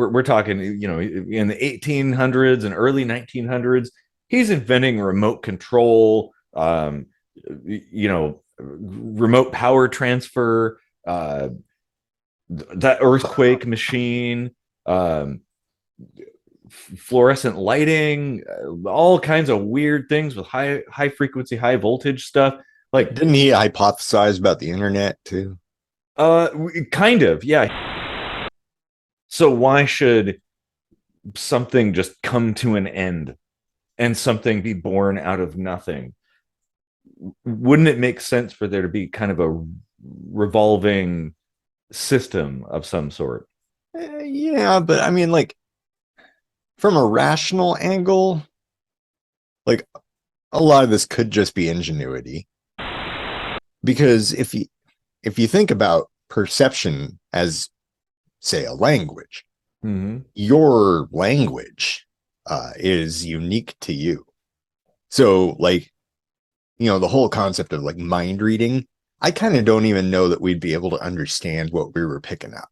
we're talking, in the 1800s and early 1900s, he's inventing remote control, remote power transfer, that earthquake machine, um, fluorescent lighting, all kinds of weird things with high frequency, high voltage stuff. Like, Didn't he hypothesize about the internet too? kind of, yeah. So why should something just come to an end and something be born out of nothing? Wouldn't it make sense for there to be kind of a revolving system of some sort? Yeah, but I mean, like from a rational angle, like a lot of this could just be ingenuity. Because if you think about perception as, say, a language, Mm-hmm. your language is unique to you. So, like, the whole concept of like mind reading, I kind of don't even know that we'd be able to understand what we were picking up.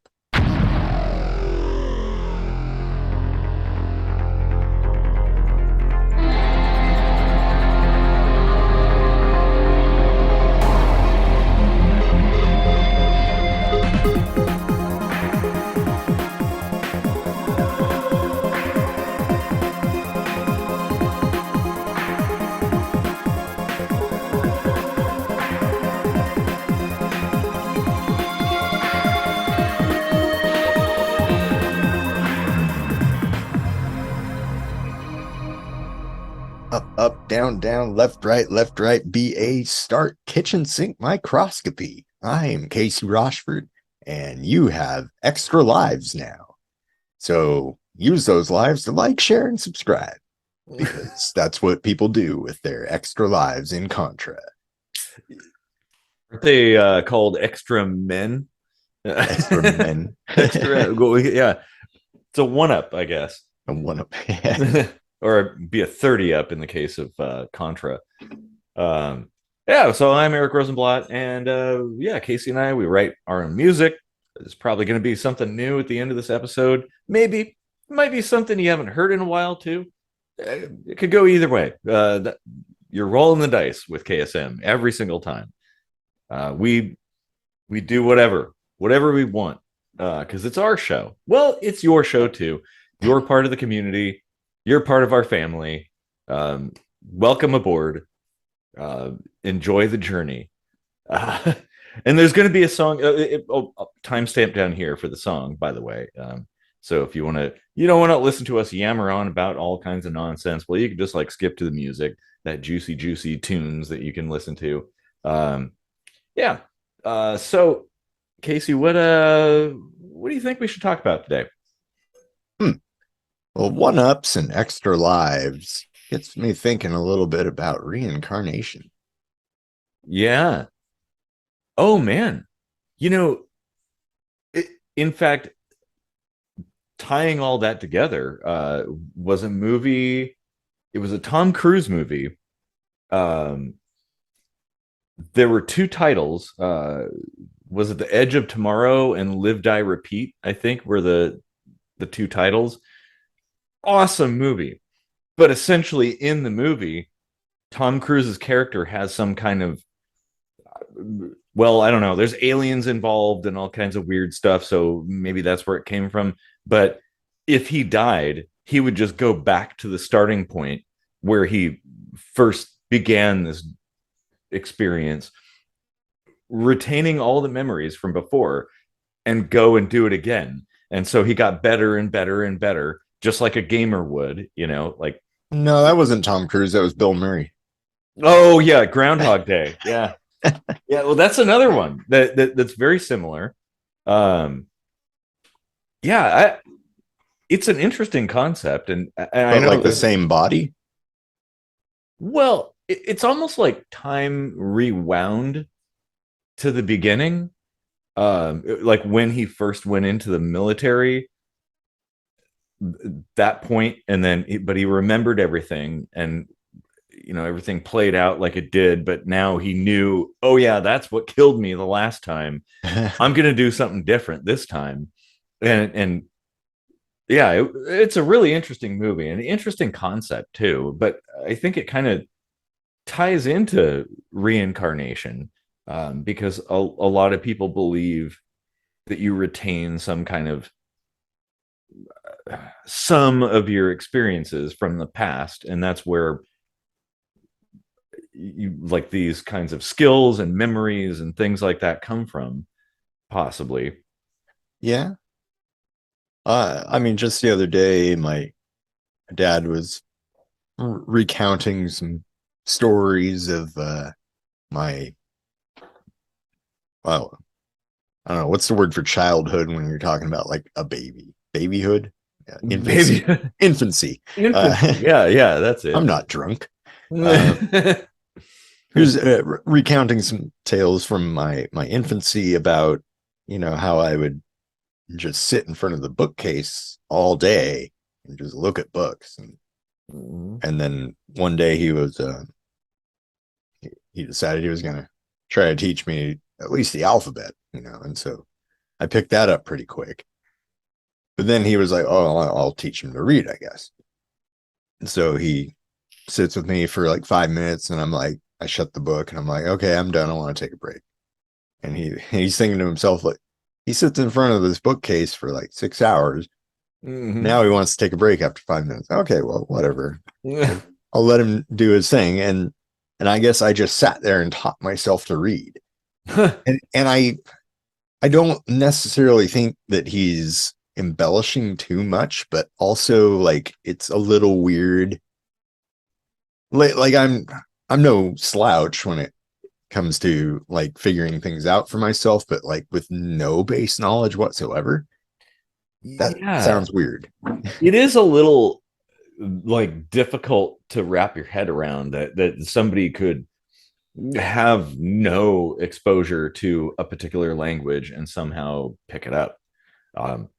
Up, up, down, down, left, right, BA, start kitchen sink microscopy. I am Casey Rochford, and you have extra lives now. So use those lives to like, share, and subscribe, because that's what people do with their extra lives in Contra. Aren't they called extra men? Extra men. Extra, yeah. It's a one up, I guess. And one up. Or be a 30 up in the case of Contra. Yeah, so I'm Eric Rosenblatt, and yeah, Casey and I, we write our own music. There's probably going to be something new at the end of this episode. Maybe it might be something you haven't heard in a while too. It could go either way. You're rolling the dice with KSM every single time. We do whatever we want, because it's our show. Well, it's your show too. You're part of the community. You're part of our family. Welcome aboard. Enjoy the journey. And there's going to be a song, timestamp down here for the song, by the way. So if you don't want to listen to us yammer on about all kinds of nonsense, well, you can just like skip to the music, that juicy tunes that you can listen to. Yeah. So Casey, what do you think we should talk about today? Well, one ups and extra lives gets me thinking a little bit about reincarnation. Yeah. Oh man. You know, in fact, tying all that together, was a movie. It was a Tom Cruise movie. Um, there were two titles. Was it The Edge of Tomorrow and Live, Die, Repeat? I think were the two titles. Awesome movie. But essentially, in the movie, Tom Cruise's character has some kind of, well, I don't know. There's aliens involved and all kinds of weird stuff. So maybe that's where it came from. But if he died, he would just go back to the starting point where he first began this experience, retaining all the memories from before and go and do it again. And so he got better and better and better, just like a gamer would, like, No, that wasn't Tom Cruise. That was Bill Murray. oh yeah, Groundhog Day. Yeah. Yeah, well, that's another one that's very similar. Um, yeah, it's an interesting concept, and I But know like the that, same body. well, it's almost like time rewound to the beginning, like when he first went into the military, that point, and then but he remembered everything, and everything played out like it did, but now he knew, oh yeah, that's what killed me the last time. I'm gonna do something different this time. And Yeah, it's a really interesting movie and interesting concept too. But I think it kind of ties into reincarnation, because a lot of people believe that you retain some of your experiences from the past, and that's where you like these kinds of skills and memories and things like that come from, possibly. Yeah. I mean, just the other day, my dad was recounting some stories of my, well, I don't know, what's the word for childhood when you're talking about like a babyhood, yeah, Baby. infancy. Infancy. Yeah, yeah, that's I'm it. not drunk. Uh, he was recounting some tales from my infancy about, how I would just sit in front of the bookcase all day and just look at books. And then one day he decided he was going to try to teach me at least the alphabet, and so I picked that up pretty quick. But then he was like, oh, I'll teach him to read, I guess. And so he sits with me for like 5 minutes, and I'm like, I shut the book and I'm like, okay, I'm done. I want to take a break. And he's thinking to himself, like, he sits in front of this bookcase for like 6 hours. Mm-hmm. Now he wants to take a break after 5 minutes. Okay, well, whatever. I'll let him do his thing. And I guess I just sat there and taught myself to read. And I don't necessarily think that he's embellishing too much, but also like it's a little weird. Like I'm no slouch when it comes to like figuring things out for myself, but like with no base knowledge whatsoever, that Yeah, sounds weird. it is a little like difficult to wrap your head around that somebody could have no exposure to a particular language and somehow pick it up. Um,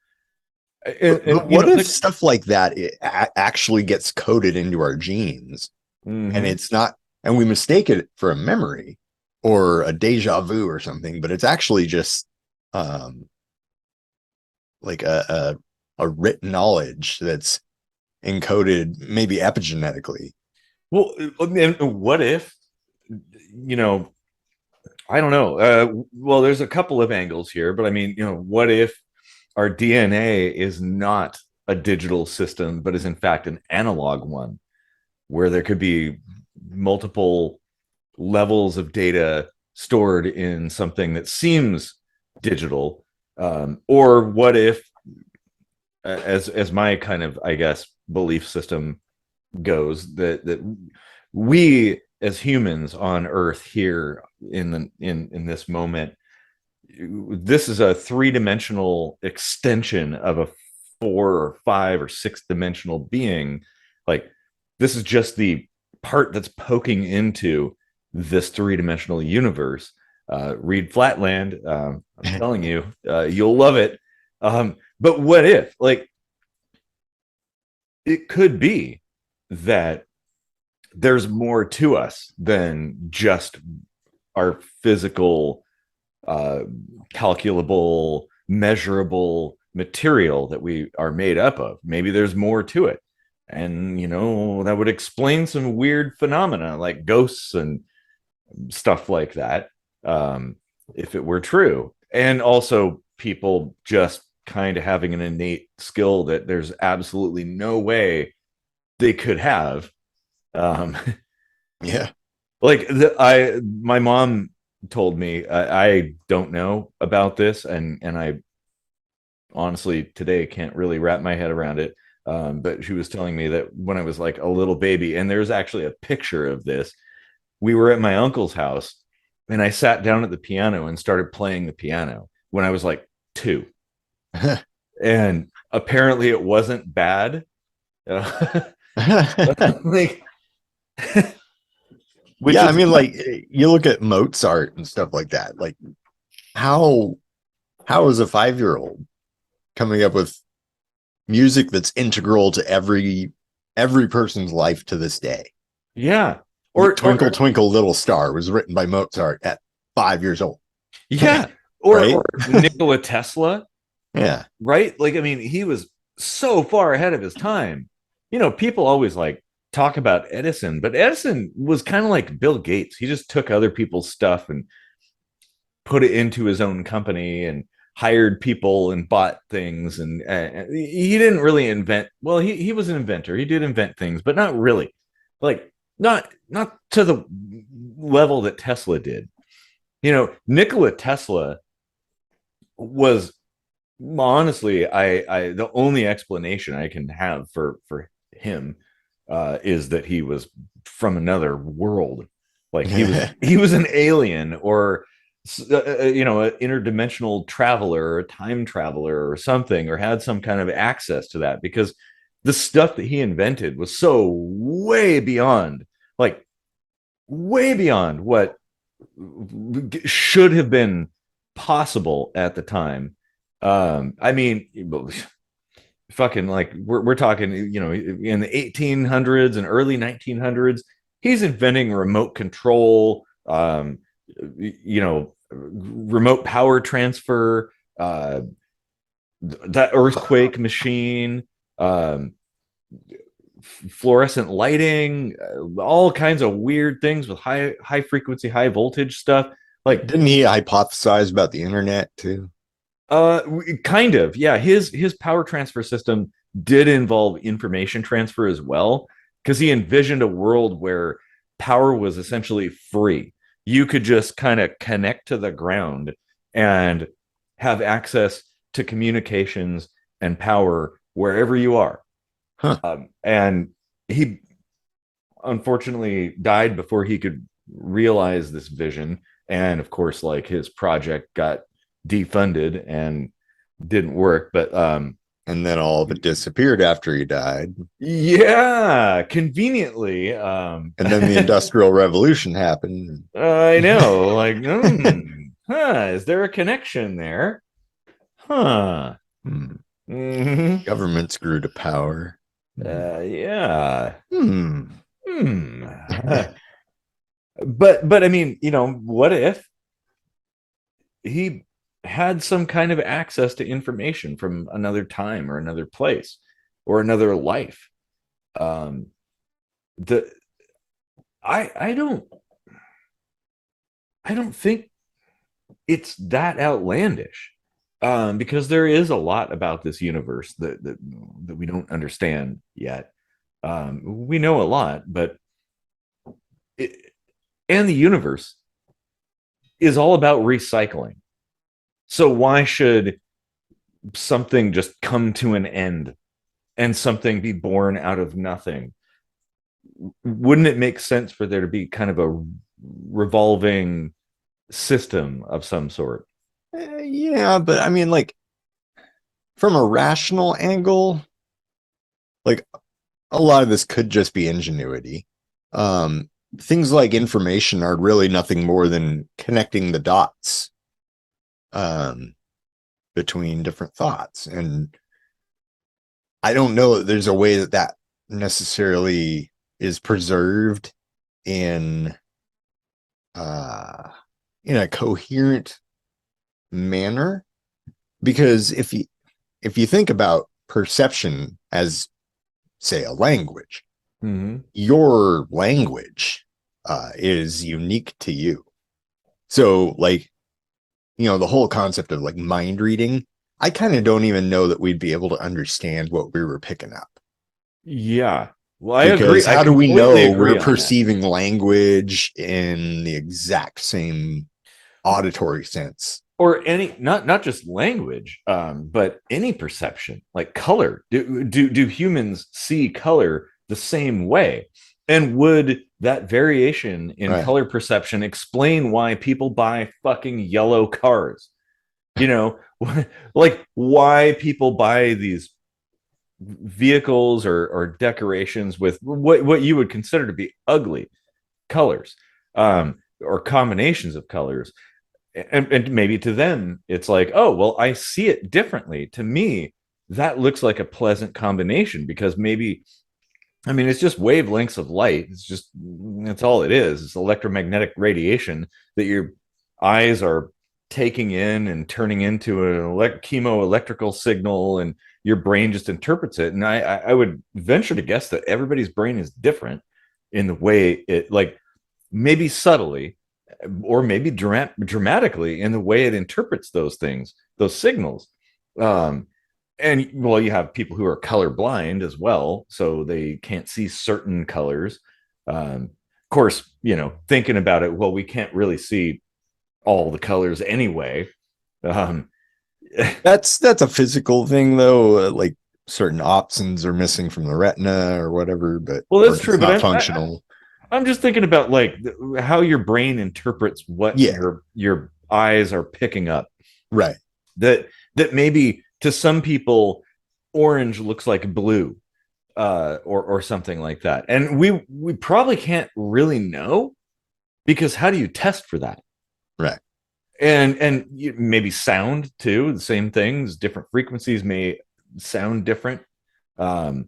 But you what know, if stuff like that actually gets coded into our genes and mhm. it's not, and we mistake it for a memory or a deja vu or something, but it's actually just um, like a written knowledge that's encoded maybe epigenetically. Well, and what if, you know, I don't know. Well, there's a couple of angles here, but I mean, what if our DNA is not a digital system, but is in fact an analog one, where there could be multiple levels of data stored in something that seems digital? Or what if, as my kind of, I guess, belief system goes, that we as humans on Earth here in this moment, this is a three-dimensional extension of a four or five or six dimensional being. Like, this is just the part that's poking into this three-dimensional universe. Read Flatland. I'm telling you, you'll love it. But what if, like, it could be that there's more to us than just our physical, uh, calculable, measurable material that we are made up of. Maybe there's more to it. And, that would explain some weird phenomena like ghosts and stuff like that, um, if it were true. And also people just kind of having an innate skill that there's absolutely no way they could have. Um, Yeah. like my mom told me, I don't know about this, and I honestly today can't really wrap my head around it. But she was telling me that when I was like a little baby, and there's actually a picture of this, we were at my uncle's house, and I sat down at the piano and started playing the piano when I was like 2. And apparently it wasn't bad. Like, which Yeah, I is, mean, like you look at Mozart and stuff like that. Like, how how is a 5-year-old coming up with music that's integral to every person's life to this day? yeah. Or Twinkle Twinkle Little Star was written by Mozart at 5 years old, yeah, or right? Nikola Tesla, Yeah. right? Like, I mean, he was so far ahead of his time. People always like talk about Edison, but Edison was kind of like Bill Gates. He just took other people's stuff and put it into his own company and hired people and bought things. And he didn't really invent. Well, he was an inventor. He did invent things, but not really. Like not to the level that Tesla did. Nikola Tesla was honestly, I the only explanation I can have for him is that he was from another world. Like he was an alien, or an interdimensional traveler, or a time traveler, or something, or had some kind of access to that, because the stuff that he invented was so way beyond, like way beyond what should have been possible at the time. I mean, fucking like we're talking, in the 1800s and early 1900s, he's inventing remote control, remote power transfer, that earthquake machine, um, fluorescent lighting, all kinds of weird things with high frequency, high voltage stuff. Like, Didn't he hypothesize about the internet too? uh, kind of, yeah. His power transfer system did involve information transfer as well, because he envisioned a world where power was essentially free. You could just kind of connect to the ground and have access to communications and power wherever you are. Huh. And he unfortunately died before he could realize this vision. And of course, like, his project got defunded and didn't work. But And then all of it disappeared after he died. yeah, conveniently. And then the Industrial Revolution happened. I know, like, is there a connection there? Huh. Hmm. Mm-hmm. Governments grew to power. Yeah. Hmm. Hmm. But I mean, what if he had some kind of access to information from another time or another place or another life? Um, the I don't think it's that outlandish, because there is a lot about this universe that we don't understand yet. We know a lot, but it, and the universe is all about recycling. So why should something just come to an end and something be born out of nothing? Wouldn't it make sense for there to be kind of a revolving system of some sort? Yeah, but I mean, like, from a rational angle, like, a lot of this could just be ingenuity. Things like information are really nothing more than connecting the dots um, between different thoughts. And I don't know that there's a way that necessarily is preserved in uh, in a coherent manner. Because if you think about perception as, say, a language, Mm-hmm. your language is unique to you. So, like, the whole concept of like mind reading, I kind of don't even know that we'd be able to understand what we were picking up. Yeah. Well, I agree. Because I how do we completely know agree we're on that. perceiving language in the exact same auditory sense? Or any, not just language, but any perception, like color. Do humans see color the same way? And would that variation in Right. color perception explain why people buy fucking yellow cars? You know, like, why people buy these vehicles or decorations with what you would consider to be ugly colors, or combinations of colors. And maybe to them it's like, oh well, I see it differently. To me, that looks like a pleasant combination, because maybe, I mean, it's just wavelengths of light. That's all it is. It's electromagnetic radiation that your eyes are taking in and turning into an chemo electrical signal, and your brain just interprets it. And I would venture to guess that everybody's brain is different in the way it, like, maybe subtly or maybe dramatically in the way it interprets those things, those signals. Um, and well, you have people who are colorblind as well, so they can't see certain colors. Of course, thinking about it, well, we can't really see all the colors anyway. Um, That's a physical thing though. Like certain opsins are missing from the retina or whatever, but well, or that's true, it's but not functional. I'm just thinking about like how your brain interprets what Yeah, your eyes are picking up. right. That maybe to some people, orange looks like blue, or something like that, and we probably can't really know, because how do you test for that? Right. And maybe sound too, the same things, different frequencies may sound different. Of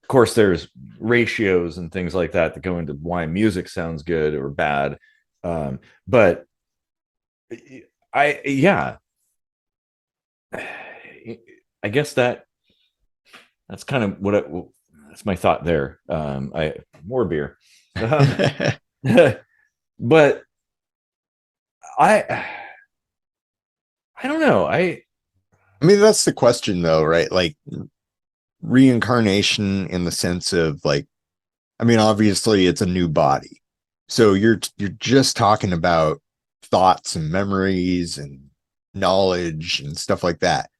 course, there's ratios and things like that that go into why music sounds good or bad. But yeah, I guess that's kind of that's my thought there. I More beer. um, but I I don't know. I mean, that's the question though, right? Like reincarnation in the sense of like, I mean, obviously it's a new body. So you're just talking about thoughts and memories and knowledge and stuff like that.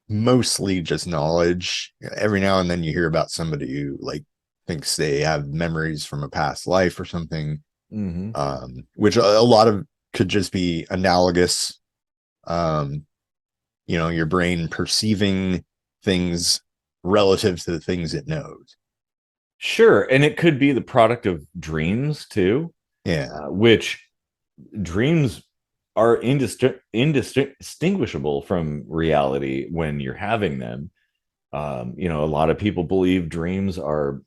Mostly just knowledge. Every now and then you hear about somebody who like thinks they have memories from a past life or something. Mhm. Which a lot of could just be analogous. Um, your brain perceiving things relative to the things it knows. Sure, and it could be the product of dreams too, Yeah. which dreams are indistinguishable from reality when you're having them. A lot of people believe dreams are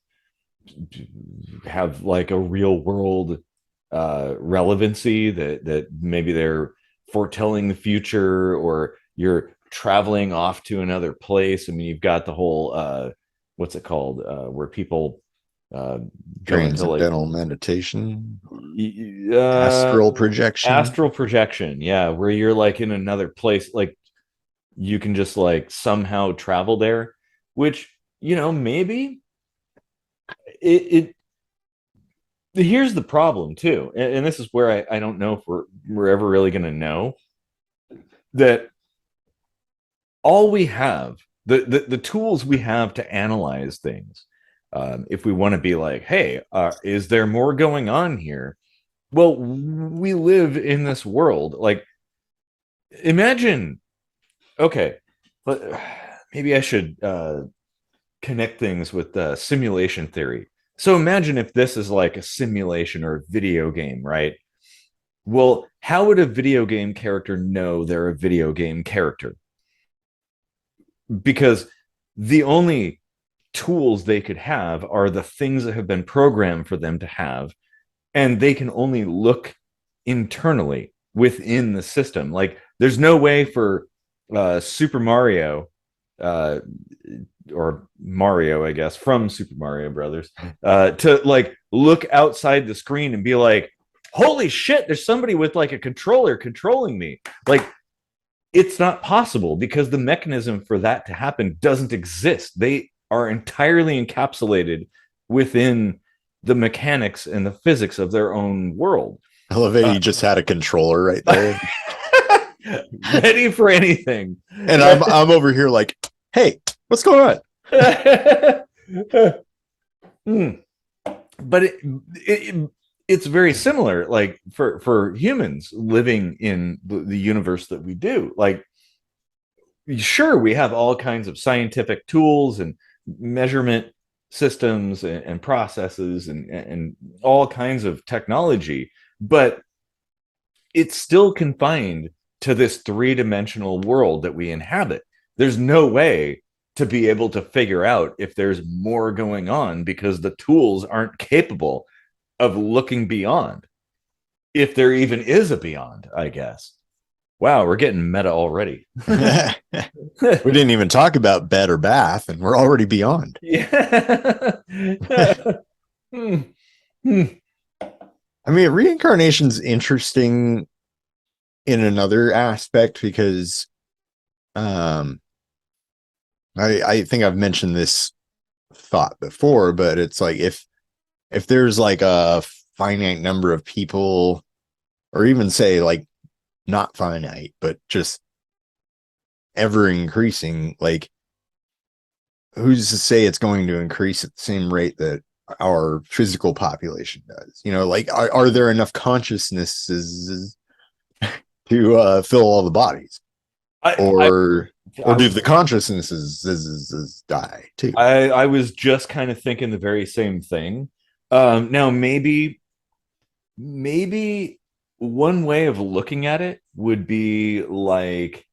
have like a real world relevancy, that maybe they're foretelling the future, or you're traveling off to another place. I mean, you've got the whole what's it called, where people uh, go into like Transcendental meditation, uh, astral projection. astral projection, yeah, where you're like in another place, like you can just like somehow travel there, which maybe it here's the problem too, and this is where I don't know if we're ever really going to know that all we have, the tools we have to analyze things, if we want to be like, hey, is there more going on here? Well, we live in this world. Like, imagine, okay, maybe I should connect things with simulation theory. So imagine if this is like a simulation or a video game, right? Well, how would a video game character know they're a video game character? Because the only tools they could have are the things that have been programmed for them to have, and they can only look internally within the system. Like, there's no way for Super Mario, uh, or Mario, I guess, from Super Mario Brothers, to like look outside the screen and be like, holy shit, there's somebody with like a controller controlling me. Like, it's not possible, because the mechanism for that to happen doesn't exist. They are entirely encapsulated within the mechanics and the physics of their own world. I love it. Uh, You just had a controller right there. ready for anything. And I'm over here like, hey, what's going on? Mm. But it's very similar, like for humans living in the universe that we do. Like, sure, we have all kinds of scientific tools and measurement systems and processes and all kinds of technology, but it's still confined to this three-dimensional world that we inhabit. There's no way to be able to figure out if there's more going on, because the tools aren't capable of looking beyond, if there even is a beyond, I guess. Wow, we're getting meta already. We didn't even talk about bed or bath, and we're already beyond. Yeah. Hmm. Hmm. I mean, reincarnation's interesting in another aspect because um I think I've mentioned this thought before, but it's like if there's like a finite number of people, or even say like not finite, but just ever increasing, like who's to say it's going to increase at the same rate that our physical population does? You know, like are there enough consciousnesses to fill all the bodies, I, I, or I do was the consciousnesses die too? I was just kind of thinking the very same thing. Now maybe one way of looking at it would be like,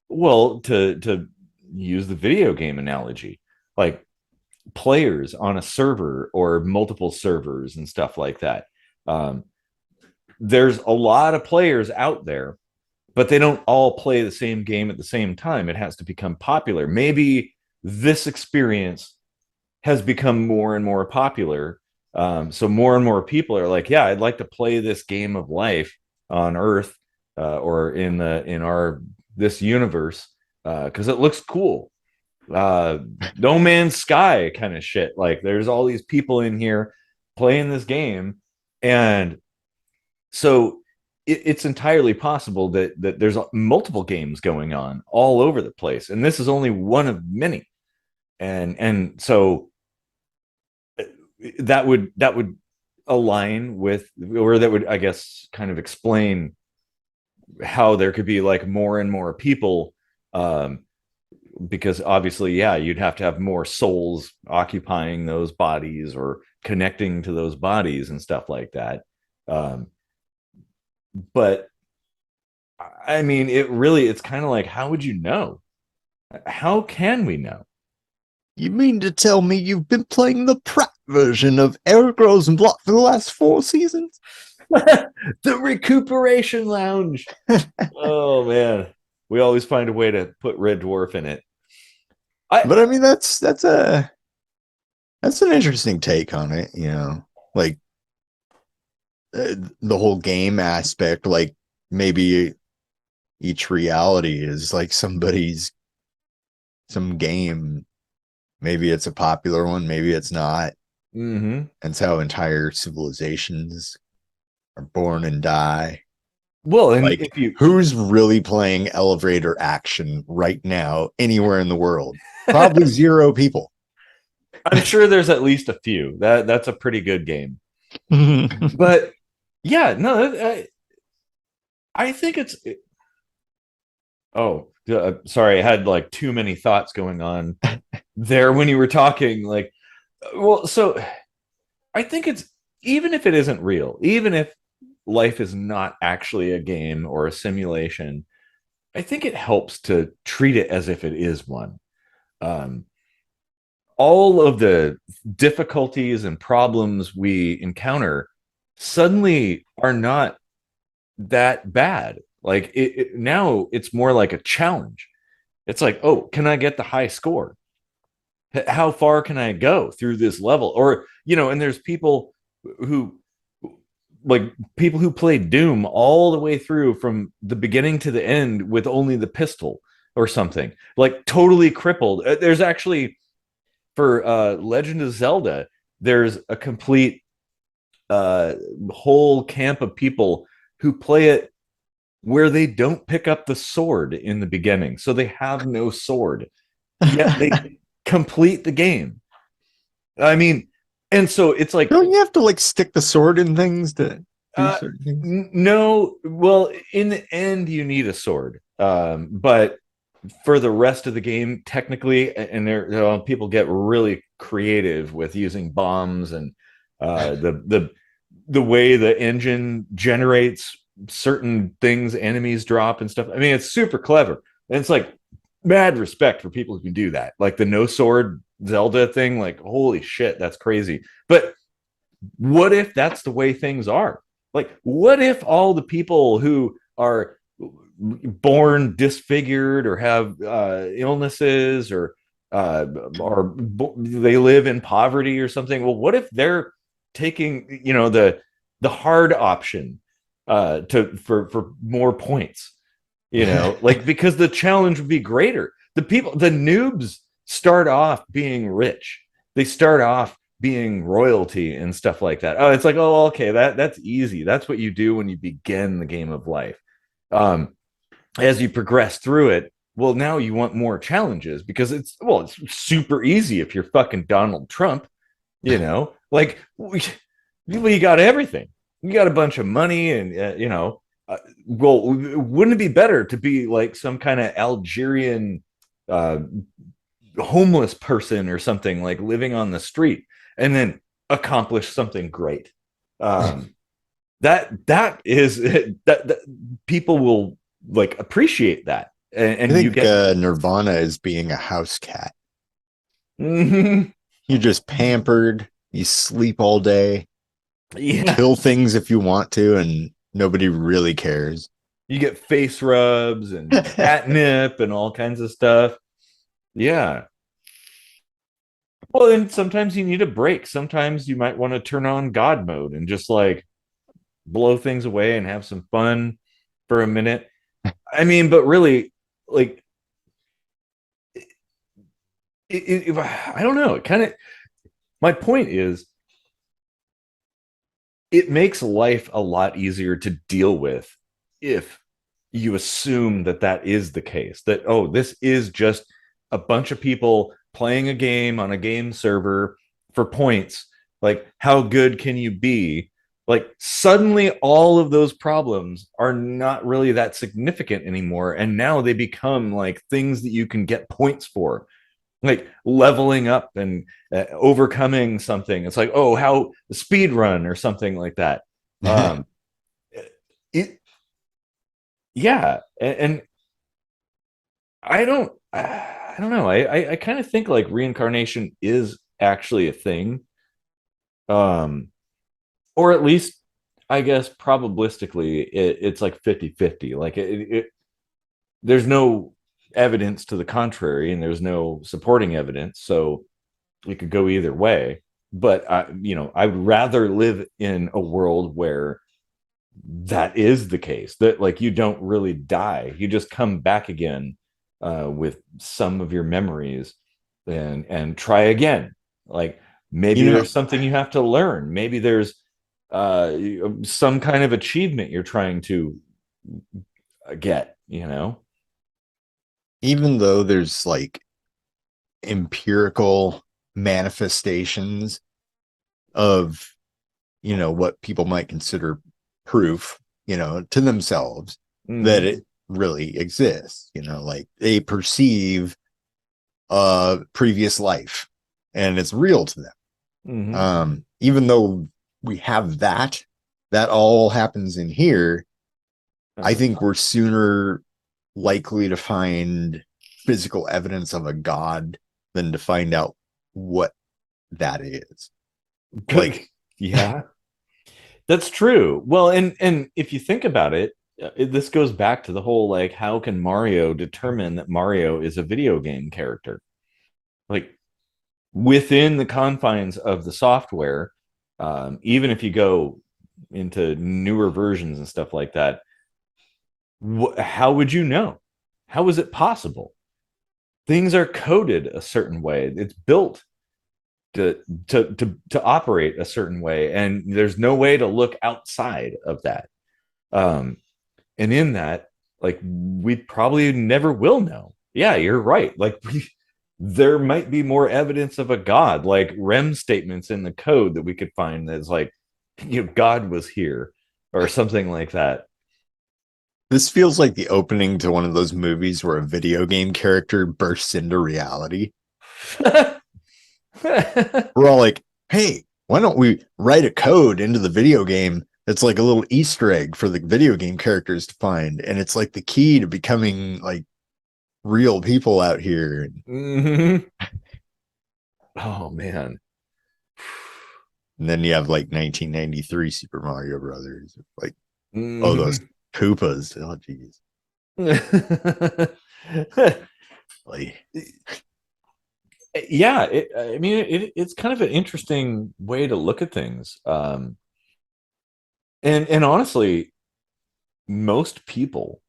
well, to use the video game analogy, like players on a server or multiple servers and stuff like that. Um, there's a lot of players out there, but they don't all play the same game at the same time. It has to become popular. Maybe this experience has become more and more popular. So more and more people are like, yeah, I'd like to play this game of life on Earth, or in our this universe, because it looks cool. Uh, no Man's Sky kind of shit. Like there's all these people in here playing this game, and so it's entirely possible that there's multiple games going on all over the place, and this is only one of many. And so that would align with, or that would, I guess, kind of explain how there could be like more and more people, um because obviously, yeah, you'd have to have more souls occupying those bodies or connecting to those bodies and stuff like that. But I mean, it's kind of like, how would you know? How can we know? You mean to tell me you've been playing the Pratt version of Eric Rosenblatt for the last 4 seasons? The recuperation lounge. Oh man, we always find a way to put Red Dwarf in it. I But I mean, that's an interesting take on it. You know, like the whole game aspect. Like maybe each reality is like some game. Maybe it's a popular one. Maybe it's not. mm-hmm. That's how entire civilizations are born and die. Well, and Like, if you who's really playing elevator action right now anywhere in the world? Probably zero people. I'm sure there's at least a few. That's a pretty good game. But yeah, no, I think it's. Oh, sorry, I had like too many thoughts going on there when you were talking. Like, well, so I think it's, even if it isn't real, even if life is not actually a game or a simulation, I think it helps to treat it as if it is one. Um, all of the difficulties and problems we encounter suddenly are not that bad. Like now it's more like a challenge. It's like, oh, can I get the high score? How far can I go through this level? Or, and there's who people who play Doom all the way through from the beginning to the end with only the pistol or something, like totally crippled. There's actually, for Legend of Zelda, there's a complete uh, whole camp of people who play it where they don't pick up the sword in the beginning. So they have no sword, yet they complete the game. I mean, and so it's like, Don't you have to like stick the sword in things to do uh, certain things? no, well, in the end, you need a sword. But for the rest of the game, technically, and people get really creative with using bombs and the way the engine generates certain things enemies drop and stuff. I mean, it's super clever. And it's like mad respect for people who can do that. Like the no sword Zelda thing, like holy shit, that's crazy. But what if that's the way things are? Like, what if all the people who are born disfigured or have illnesses uh, or they live in poverty or something. Well, what if they're taking, the hard option to for more points? Like, because the challenge would be greater. The noobs start off being rich. They start off being royalty and stuff like that. Oh, it's like, oh, okay, that's easy. That's what you do when you begin the game of life. Um, as you progress through it, well, now you want more challenges because it's super easy if you're fucking Donald Trump, like you got everything. You got a bunch of money and well, wouldn't it be better to be like some kind of Algerian uh, homeless person or something, like living on the street, and then accomplish something great? Um, that is that people will like appreciate that, I and you think get Nirvana is being a house cat. Mhm. You're just pampered. You sleep all day, Yeah, kill things if you want to, and nobody really cares. you get face rubs and catnip and all kinds of stuff. Yeah. Well, and sometimes you need a break. Sometimes you might want to turn on God mode and just like blow things away and have some fun for a minute. I mean, but really, like, I don't know. It kind of, my point is, it makes life a lot easier to deal with if you assume that that is the case, that, oh, this is just a bunch of people playing a game on a game server for points. Like, how good can you be? Like, suddenly all of those problems are not really that significant anymore, and now they become like things that you can get points for, like leveling up and overcoming something. It's like, oh, how speed run or something like that. Um, it, yeah, and I don't know. I kind of think like reincarnation is actually a thing, um, or at least I guess probabilistically it's like 50-50. Like there's no evidence to the contrary, and there's no supporting evidence, so it could go either way. But I'd rather live in a world where that is the case, that like you don't really die, you just come back again with some of your memories and try again. Like, You maybe know, there's something you have to learn, maybe there's some kind of achievement you're trying to get. even though there's like empirical manifestations of, what people might consider proof, to themselves that Mm-hmm. it really exists, like they perceive a previous life and it's real to them. Mm-hmm. Even though we have that all happens in here, I think we're sooner likely to find physical evidence of a god than to find out what that is. Like, Yeah, that's true. Well, and if you think about it, this goes back to the whole, like, how can Mario determine that Mario is a video game character? Like, within the confines of the software, even if you go into newer versions and stuff like that, how would you know? How is it possible? Things are coded a certain way. It's built to to operate a certain way, and there's no way to look outside of that. Um, and in that, like, we probably never will know. Yeah, you're right. Like, there might be more evidence of a god, like REM statements in the code that we could find that's like, God was here or something like that. this feels like the opening to one of those movies where a video game character bursts into reality. We're all like, hey, why don't we write a code into the video game that's like a little Easter egg for the video game characters to find? And it's like the key to becoming like real people out here. Mhm. Oh man. And then you have like 1993 Super Mario Brothers. Like, oh, those Mhm. Koopas. Oh, geez. Like, Yeah, I mean, it's kind of an interesting way to look at things. And honestly, most people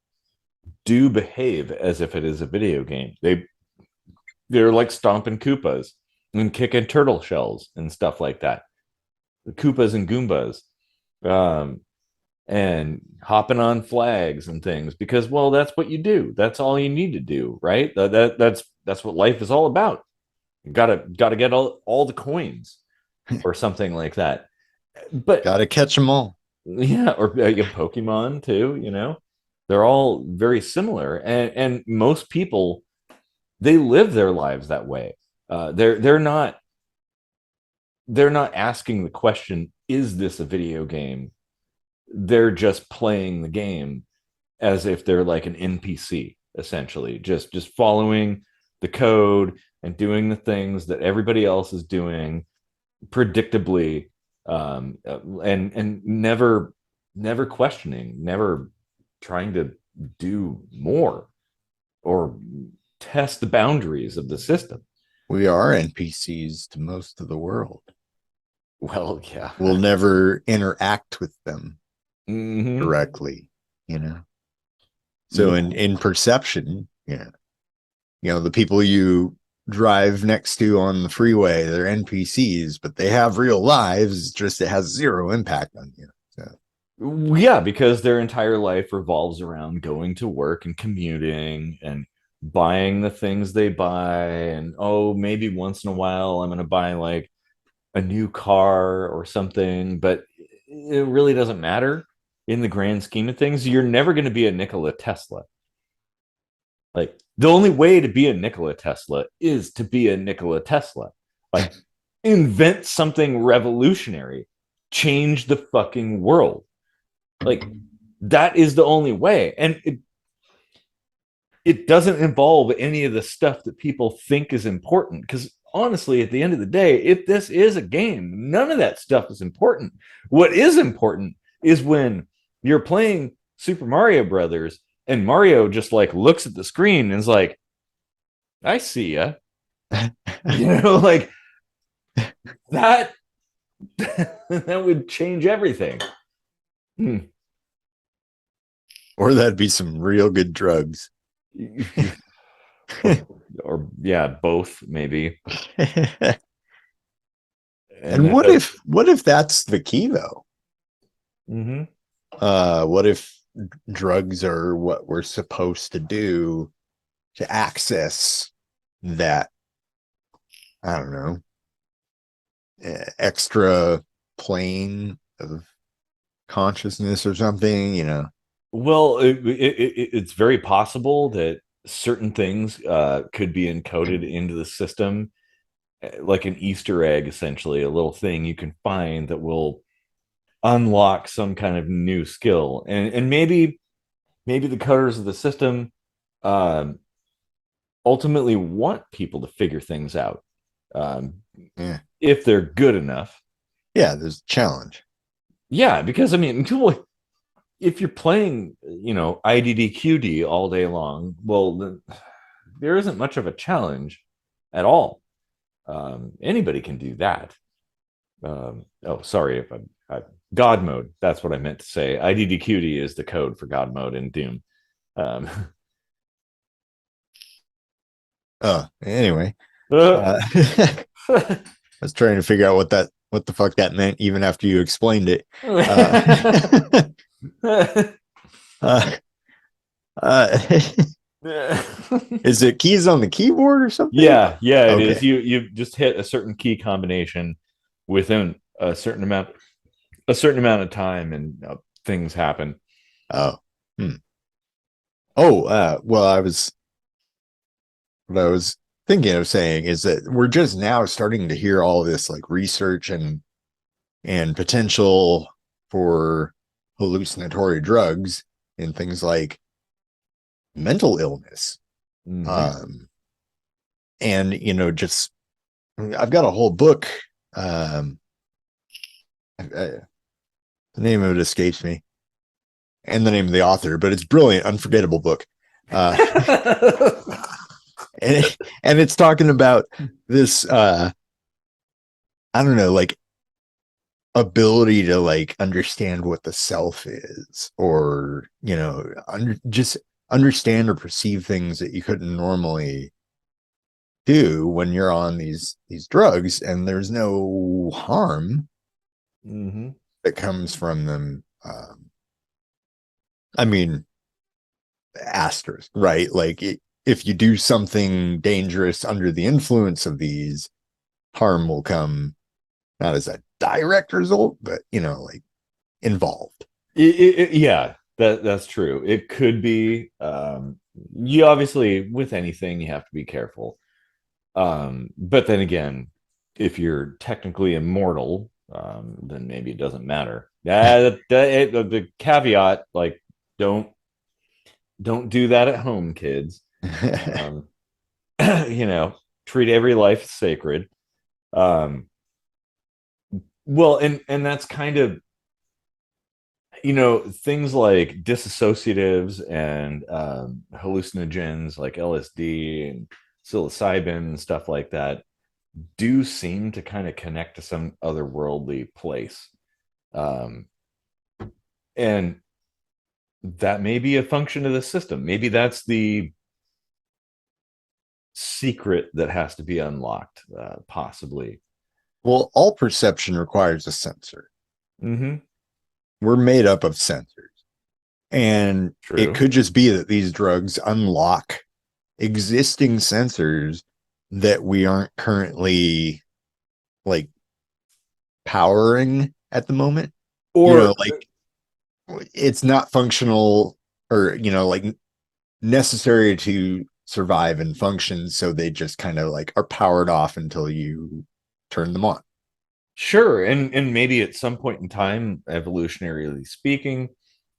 do behave as if it is a video game. They're like stomping Koopas and kicking turtle shells and stuff like that. The Koopas and Goombas, um, and hopping on flags and things because, well, that's what you do. That's all you need to do, right? That's what life is all about. You gotta get all the coins or something like that. But gotta catch them all. yeah, or Pokemon too. They're all very similar, and most people they live their lives that way. They're not asking the question, is this a video game? They're just playing the game as if they're like an NPC, essentially, just following the code and doing the things that everybody else is doing predictably, and never questioning, never trying to do more or test the boundaries of the system. We are NPCs to most of the world. Well, yeah. We'll never interact with them Mm-hmm. directly, you know. So in perception, the people you drive next to on the freeway, they're NPCs, but they have real lives. Just it has zero impact on you. So. Yeah, because their entire life revolves around going to work and commuting and buying the things they buy. And oh, maybe once in a while I'm going to buy like a new car or something, but it really doesn't matter in the grand scheme of things. You're never going to be a Nikola Tesla. Like the only way to be a Nikola Tesla is to be a Nikola Tesla. Like invent something revolutionary, change the fucking world. Like that is the only way. And it doesn't involve any of the stuff that people think is important. Because honestly, at the end of the day, if this is a game, none of that stuff is important. What is important is when you're playing Super Mario Brothers and Mario just like looks at the screen and is like, I see ya. Like that that would change everything. Or that'd be some real good drugs. or yeah, both maybe. And what if that's the key though? Mm-hmm. What if drugs are what we're supposed to do to access that, I don't know, extra plane of consciousness or something? Well, it's very possible that certain things could be encoded into the system, like an Easter egg, essentially, a little thing you can find that will unlock some kind of new skill, and maybe the coders of the system um, ultimately want people to figure things out, um, Yeah. if they're good enough. Yeah, there's a challenge. Yeah, because I mean, if you're playing, IDDQD all day long, well, there isn't much of a challenge at all. Anybody can do that. Oh, sorry if God mode. That's what I meant to say. IDDQD is the code for God mode in Doom. Um, Anyway, I was trying to figure out what the fuck that meant even after you explained it. Uh, uh, is it keys on the keyboard or something? yeah, it Okay. is. You just hit a certain key combination within a certain amount of time, and things happen. Oh. Well, what I was thinking of saying is that we're just now starting to hear all this like research and potential for hallucinatory drugs and things like mental illness. Mm-hmm. And just I've got a whole book. The name of it escapes me, and the name of the author, but it's brilliant, unforgettable book. uh, and it's talking about this I don't know, like ability to like understand what the self is, or just understand or perceive things that you couldn't normally do when you're on these drugs, and there's no harm Mm-hmm. that comes from them. I mean, asterisk, right? Like if you do something dangerous under the influence of these, harm will come, not as a direct result, but like involved. Yeah, that's true. It could be. You obviously, with anything, you have to be careful. But then again, if you're technically immortal, then maybe it doesn't matter. The caveat, like, don't don't do that at home, kids. Um, you know, treat every life sacred. Um, well, and that's kind of, things like disassociatives and hallucinogens like LSD and psilocybin and stuff like that do seem to kind of connect to some otherworldly place. Um, and that may be a function of the system. Maybe that's the secret that has to be unlocked, possibly. Well, all perception requires a sensor. Mm-hmm. We're made up of sensors. And it True. could just be that these drugs unlock existing sensors that we aren't currently like powering at the moment. Or Like it's not functional, or like necessary to survive and function, so they just kind of like are powered off until you turn them on. sure, and maybe at some point in time, evolutionarily speaking,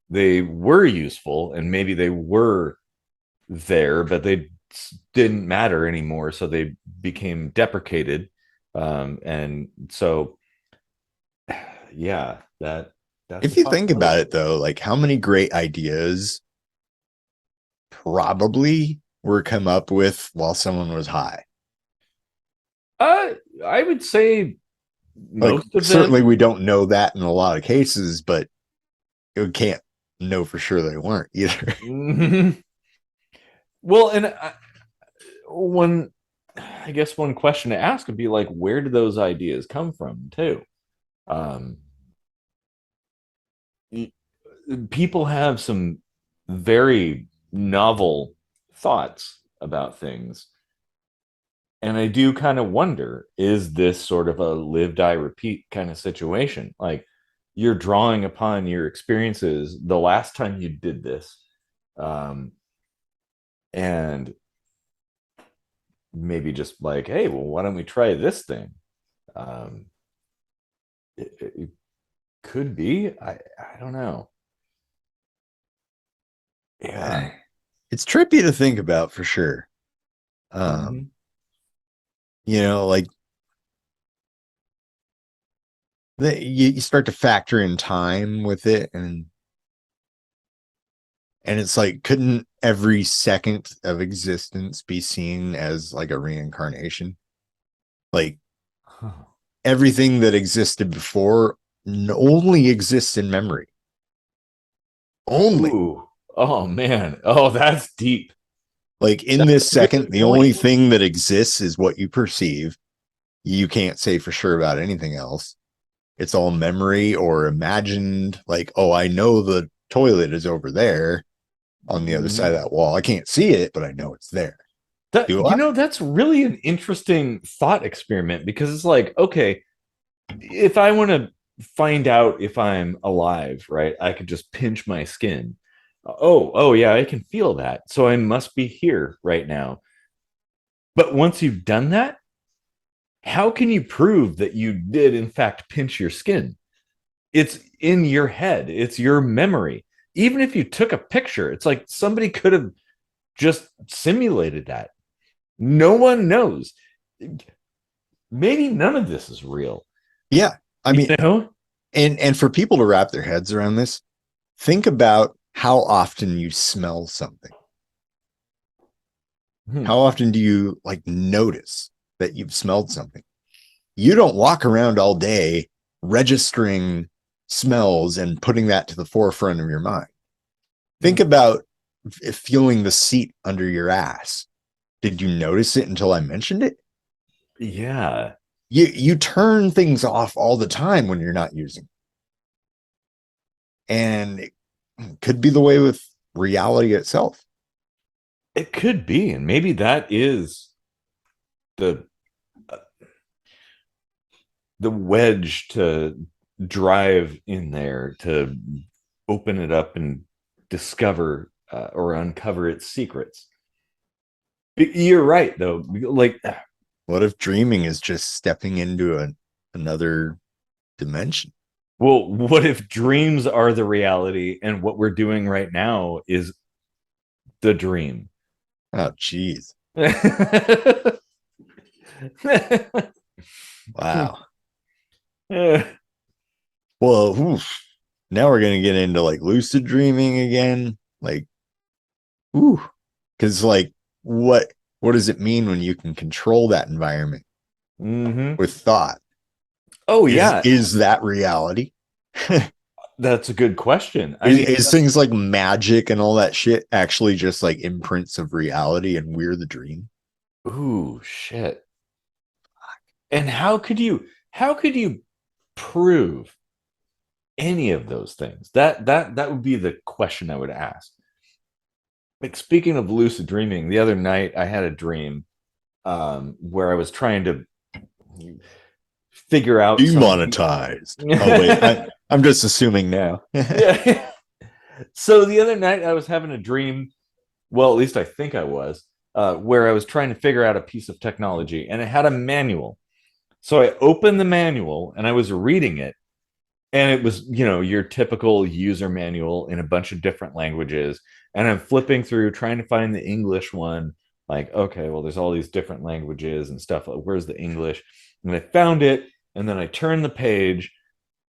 they were useful, and maybe they were there, but they didn't matter anymore, so they became deprecated. And so, yeah, that's a If you think about possibility. it though, like how many great ideas probably were come up with while someone was high. Uh, I would say Like most of certainly them. we don't know that in a lot of cases, but we can't know for sure they weren't either. Mhm. Well, and one, I guess one question to ask would be like, where do those ideas come from, too? Um, People have some very novel thoughts about things. And I do kind of wonder, is this sort of a live, die, repeat kind of situation? Like, you're drawing upon your experiences the last time you did this. Um, and maybe just like, hey, well, why don't we try this thing? Um, it could be. I don't know. Yeah. It's trippy to think about for sure. Mm-hmm. Like you start to factor in time with it, and it's like, couldn't every second of existence be seen as like a reincarnation? Like Huh. everything that existed before only exists in memory. Only. Ooh. Oh man. Oh, that's deep. Like in That's this a good second, the only point. thing that exists is what you perceive. You can't say for sure about anything else. It's all memory or imagined. Like, oh, I know the toilet is over there on the other side Mhm. of that wall. I can't see it, but I know it's there. That, Do I? that's really an interesting thought experiment, because it's like, okay, if I want to find out if I'm alive, right, I could just pinch my skin. Oh, yeah, I can feel that. So I must be here right now. But once you've done that, how can you prove that you did, in fact, pinch your skin? It's in your head, it's your memory. Even if you took a picture, it's like somebody could have just simulated that. No one knows. Maybe none of this is real, Yeah. I you mean, know? and for people to wrap their heads around this, think about how often you smell something. Hmm. How often do you like notice that you've smelled something? You don't walk around all day registering smells and putting that to the forefront of your mind. Think about feeling the seat under your ass. Did you notice it until I mentioned it? Yeah, You turn things off all the time when you're not using. And it could be the way with reality itself. it could be, and maybe that is the the wedge to drive in there to open it up and discover or uncover its secrets. You're right, though. Like, What if dreaming is just stepping into another dimension? well, what if dreams are the reality and what we're doing right now is the dream? Oh, geez. Wow. Well, oof. Now we're gonna get into like lucid dreaming again. Like, ooh, because like what does it mean when you can control that environment Mm-hmm. with thought? Oh Is yeah, is that reality? that's a good question. I is, mean, is things like magic and all that shit actually just like imprints of reality and we're the dream? ooh, shit. And how could you prove any of those things? That would be the question I would ask. Like, speaking of lucid dreaming, the other night I had a dream where I was trying to figure out some. Demonetized. Oh wait, I'm just assuming now. Yeah. So the other night I was having a dream. Well, at least I think I was, where I was trying to figure out a piece of technology, and it had a manual. So I opened the manual and I was reading it, and it was, your typical user manual in a bunch of different languages. And I'm flipping through trying to find the English one. Like, okay, well, there's all these different languages and stuff. Where's the English? And I found it, and then I turned the page,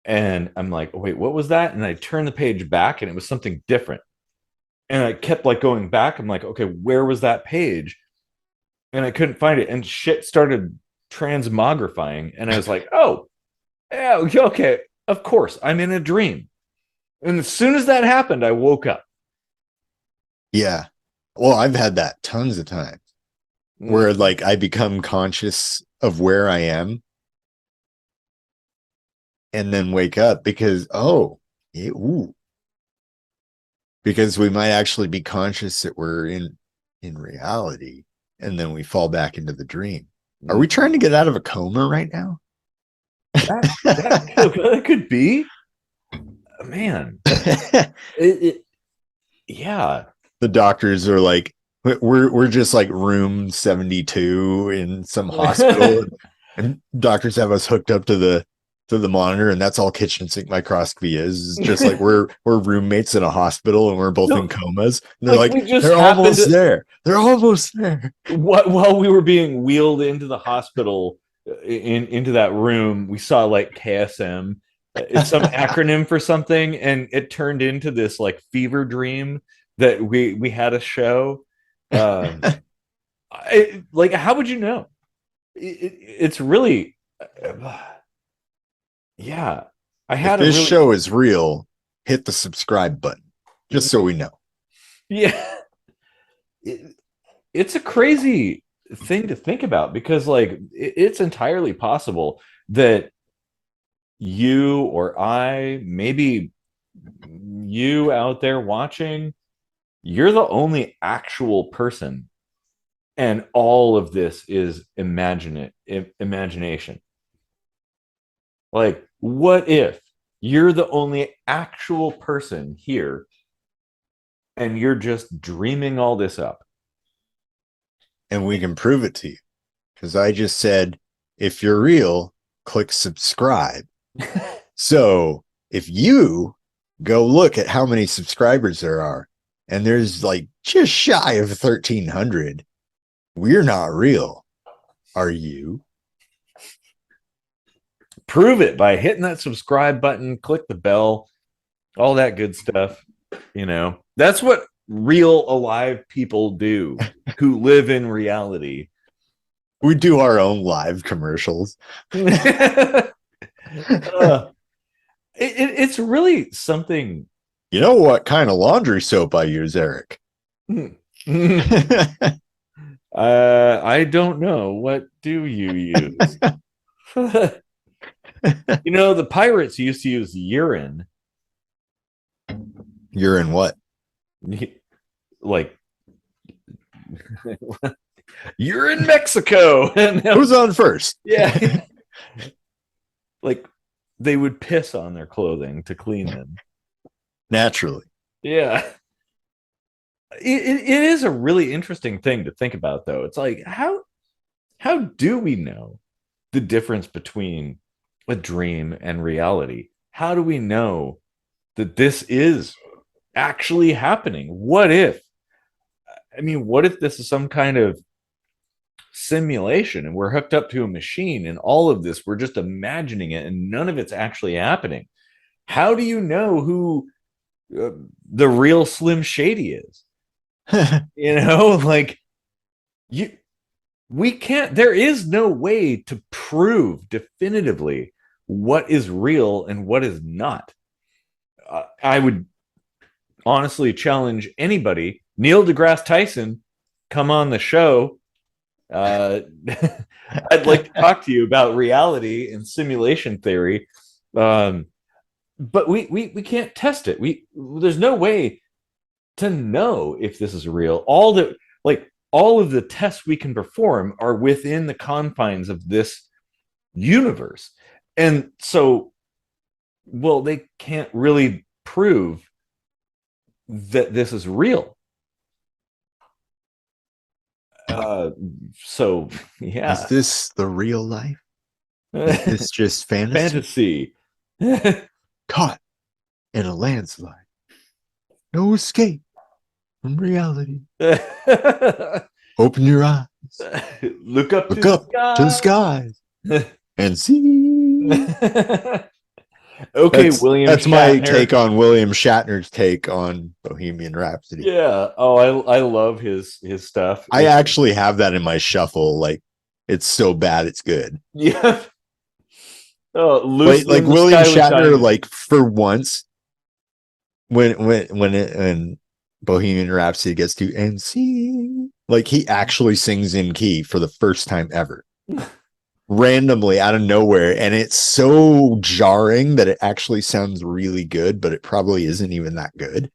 and I'm like, oh, wait, what was that? And I turned the page back, and it was something different. And I kept like going back. I'm like, okay, where was that page? And I couldn't find it, and shit started transmogrifying, and I was like, oh, yeah, okay, of course, I'm in a dream. And as soon as that happened, I woke up. Yeah. Well, I've had that tons of times where Mm. like I become conscious of where I am and then wake up because ooh, because we might actually be conscious that we're in reality and then we fall back into the dream. Are we trying to get out of a coma right now? That could be, man. It yeah. The doctors are like, we're just like room 72 in some hospital, and doctors have us hooked up to the monitor, and that's all kitchen sink microscopy is. It's just like we're roommates in a hospital and we're both in No, comas. And they're like, like, we just they're happened almost to, there. They're almost there. while we were being wheeled into the hospital, into that room, we saw like KSM. It's some acronym for something, and it turned into this like fever dream that we had a show. Um, like, how would you know? It's really, yeah. I If had a this really, show is real, hit the subscribe button, just so we know. yeah. It, it's a crazy thing to think about, because like it's entirely possible that you or I, maybe you out there watching, you're the only actual person, and all of this is imagination. Like, what if you're the only actual person here and you're just dreaming all this up? And we can prove it to you. Because I just said, if you're real, click subscribe. So if you go look at how many subscribers there are, and there's like just shy of 1,300, we're not real. Are you? Prove it by hitting that subscribe button, click the bell, all that good stuff. That's what real alive people do who live in reality. We do our own live commercials. uh, it's really something. You know what kind of laundry soap I use, Eric? I don't know. What do you use? You know, the pirates used to use urine. You're in what? Like, you're in Mexico. Who's on first? Yeah. Like, they would piss on their clothing to clean them. Naturally. Yeah. It is a really interesting thing to think about, though. It's like, how do we know the difference between a dream and reality? How do we know that this is actually happening? What if, I mean, what if this is some kind of simulation and we're hooked up to a machine and all of this, we're just imagining it and none of it's actually happening? How do you know who uh, the real Slim Shady is? You know, like, you we can't, there is no way to prove definitively what is real and what is not. I would honestly challenge anybody. Neil deGrasse Tyson, come on the show. I'd like to talk to you about reality and simulation theory. But we can't test it. There's no way to know if this is real. All of the tests we can perform are within the confines of this universe. And so, well, they can't really prove that this is real. Uh, so, yeah. Is this the real life? Is this just fantasy? Caught in a landslide. No escape from reality. Open your eyes. Look up Look to up to the skies and see. Okay, William. That's Shatner. my take on William Shatner's take on Bohemian Rhapsody. Yeah. Oh, I love his stuff. I actually have that in my shuffle. Like, it's so bad it's good. Yeah. Oh, like William Shatner, like, for once, when Bohemian Rhapsody gets to and see, like, he actually sings in key for the first time ever. Randomly out of nowhere, and it's so jarring that it actually sounds really good, but it probably isn't even that good.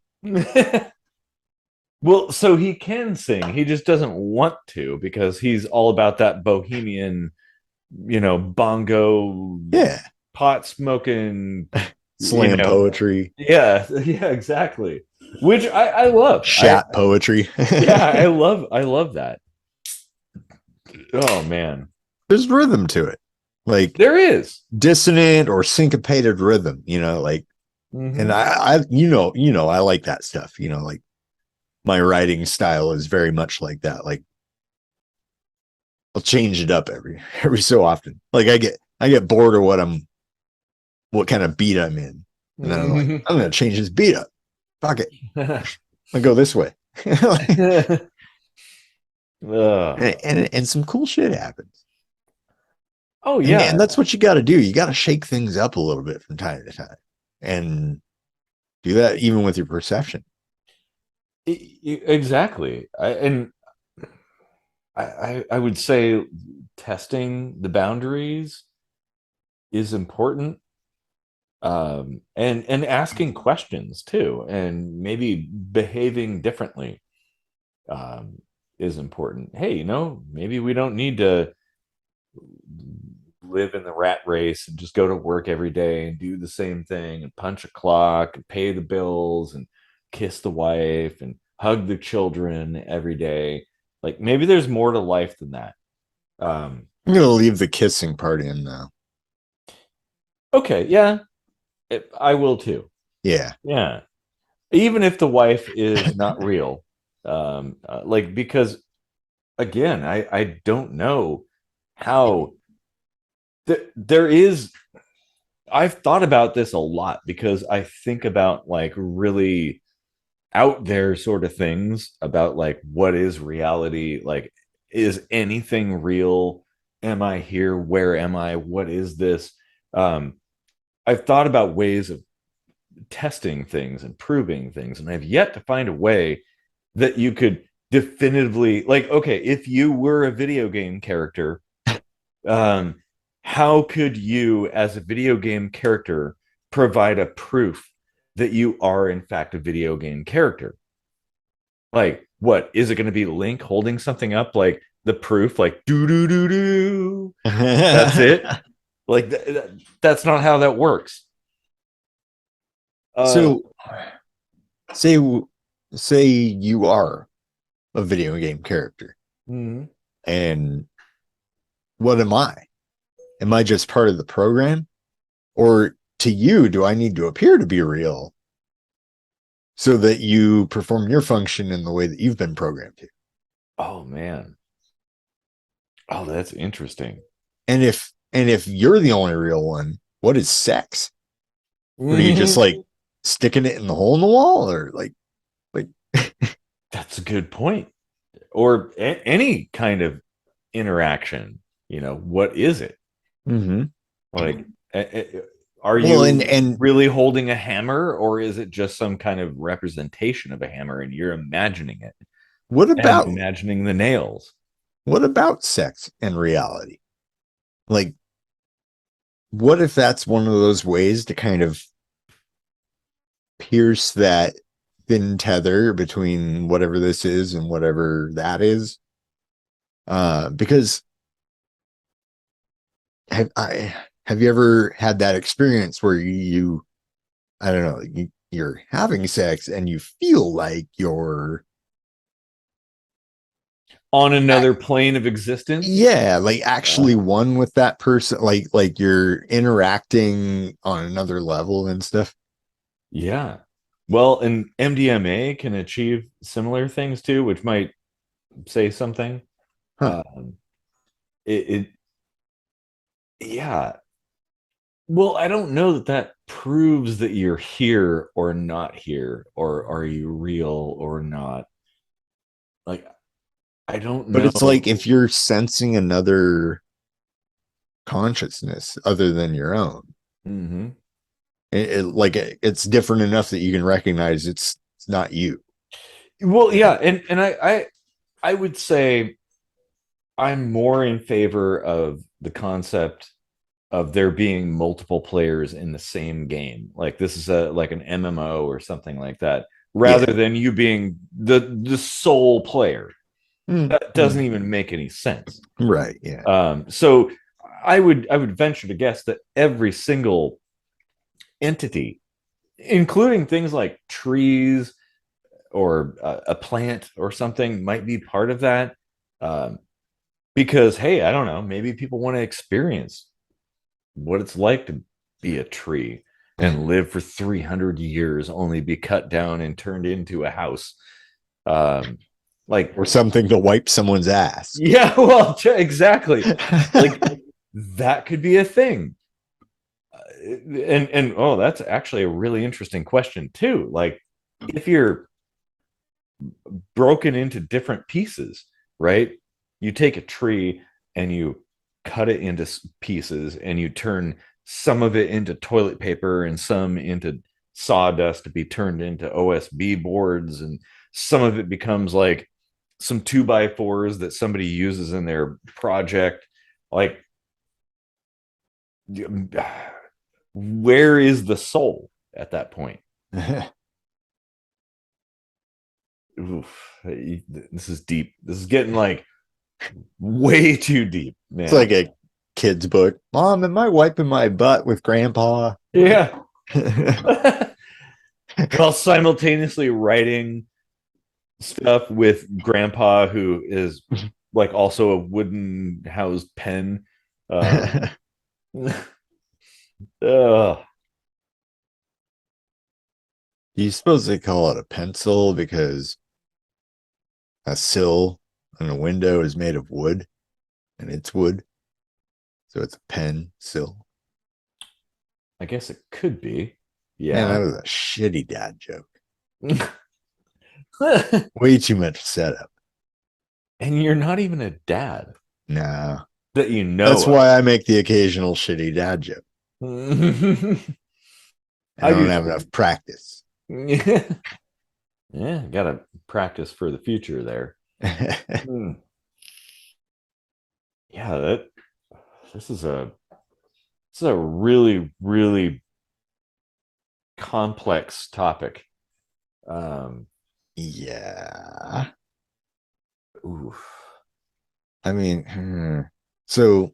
Well, so he can sing, he just doesn't want to because he's all about that bohemian, bongo, Yeah, pot smoking, slam poetry. Yeah, exactly. Which I love. Shat poetry. Yeah, I love that. Oh man. There's rhythm to it. Like, there is dissonant or syncopated rhythm, like, and I I like that stuff, like, my writing style is very much like that. Like, I'll change it up every so often. Like, I get bored of what kind of beat I'm in. And then I'm like, I'm gonna change this beat up. Fuck it. I'll go this way. and some cool shit happens. Oh yeah. And that's what you got to do. You got to shake things up a little bit from time to time, and do that even with your perception. Exactly. I would say testing the boundaries is important, and asking questions too, and maybe behaving differently is important. Hey, maybe we don't need to live in the rat race and just go to work every day and do the same thing and punch a clock and pay the bills and kiss the wife and hug the children every day. Like, maybe there's more to life than that. I'm gonna leave the kissing part in now. Okay, yeah, I will too. Yeah. Even if the wife is not real, because again, I don't know how there is. I've thought about this a lot because I think about, like, really out there sort of things about like what is reality, like is anything real, am I here, where am I, what is this. um I've thought about ways of testing things and proving things, and I've yet to find a way that you could definitively, like, okay, if you were a video game character, um how could you as a video game character provide a proof that you are in fact a video game character? Like, what is it going to be? Link holding something up, like the proof, like do do do do. That's it. Like that's not how that works. Uh, So say say you are a video game character, mhm. and what am I? Am I just part of the program? Or to you, do I need to appear to be real so that you perform your function in the way that you've been programmed to? Oh man. Oh, that's interesting. And if you're the only real one, what is sex? What are you just Mhm. like sticking it in the hole in the wall, or like That's a good point. Or any kind of interaction. What is it? mm-hmm. Like, are Well, and you and really holding a hammer, or is it just some kind of representation of a hammer and you're imagining it what and about imagining the nails? what about sex and reality? Like, what if that's one of those ways to kind of pierce that thin tether between whatever this is and whatever that is? Because have you ever had that experience where you I don't know, you're having sex and you feel like you're On another plane of existence? yeah, like actually one with that person, like you're interacting on another level and stuff. Yeah. Well, and MDMA can achieve similar things too, which might say something. Huh. Um, it yeah. Well, I don't know that that proves that you're here or not here, or are you real or not. Like, I don't But it's like know. if you're sensing another consciousness other than your own, Hmm. it's different enough that you can recognize it's not you. Well, yeah, and I would say I'm more in favor of the concept of there being multiple players in the same game. Like this is a like an MMO or something like that, rather Yeah. than you being the sole player. That doesn't Mm. even make any sense. Right. Yeah. So I would venture to guess that every single entity, including things like trees or a plant or something, might be part of that. Um, because hey, I don't know, maybe people want to experience what it's like to be a tree and live for 300 years, only be cut down and turned into a house. Um, like, Or something to wipe someone's ass. yeah, well, exactly. Like that could be a thing. And oh, that's actually a really interesting question too. Like, if you're broken into different pieces, right? You take a tree and you cut it into pieces and you turn some of it into toilet paper and some into sawdust to be turned into OSB boards, and some of it becomes like some 2x4s that somebody uses in their project. Like, where is the soul at that point? Oof, this is deep. This is getting like way too deep, It's man. like a kid's book. Mom, am I wiping my butt with grandpa? Yeah. While simultaneously writing stuff with grandpa, who is like also a wooden housed pen. Um, ugh. You suppose they call it a pencil because a sill on a window is made of wood and it's wood. So it's a pen sill. I guess it could be. Man, that Yeah. was a shitty dad joke. Way too much setup. And you're not even a dad No. that you That's know of. why I make the occasional shitty dad joke. I I don't do have enough too. practice. Yeah, gotta practice for the future there. Hmm. Yeah, that this is a this is a really, really complex topic. Um, Yeah. oof. I mean, so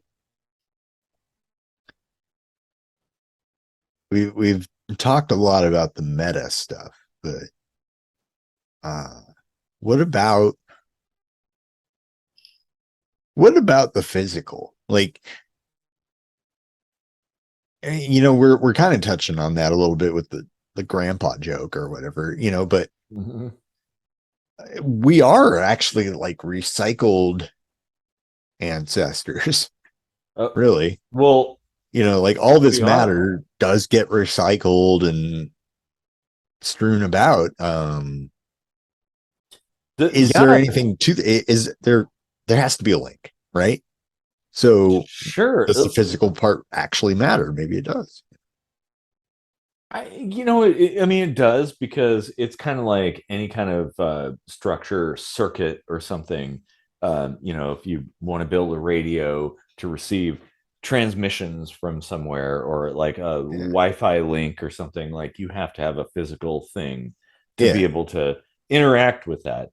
we've talked a lot about the meta stuff, but uh what about the physical? Like, we're kind of touching on that a little bit with the grandpa joke or whatever, but Mhm. we are actually like recycled ancestors, Uh, really. well, Like all this we are. matter does get recycled and strewn about. Is there Yeah, anything to is there has to be a link, right? So sure. does the physical part actually matter? Maybe it does. I mean, it does because it's kind of like any kind of structure, circuit, or something. If you want to build a radio to receive transmissions from somewhere, or like a Yeah. Wi-Fi link or something, like you have to have a physical thing to be Yeah. able to interact with that.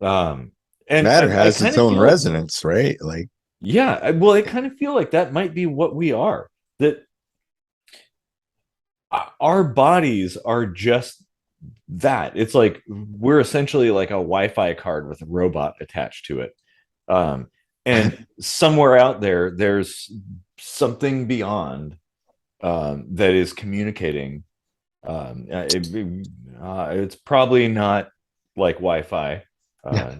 And Matter I has kind its of own feel like, resonance, right? Like, yeah, well, I kind of feel like that might be what we are. That our bodies are just that. It's like we're essentially like a Wi-Fi card with a robot attached to it. And somewhere out there, there's something beyond that is communicating. It's probably not like Wi-Fi. Uh,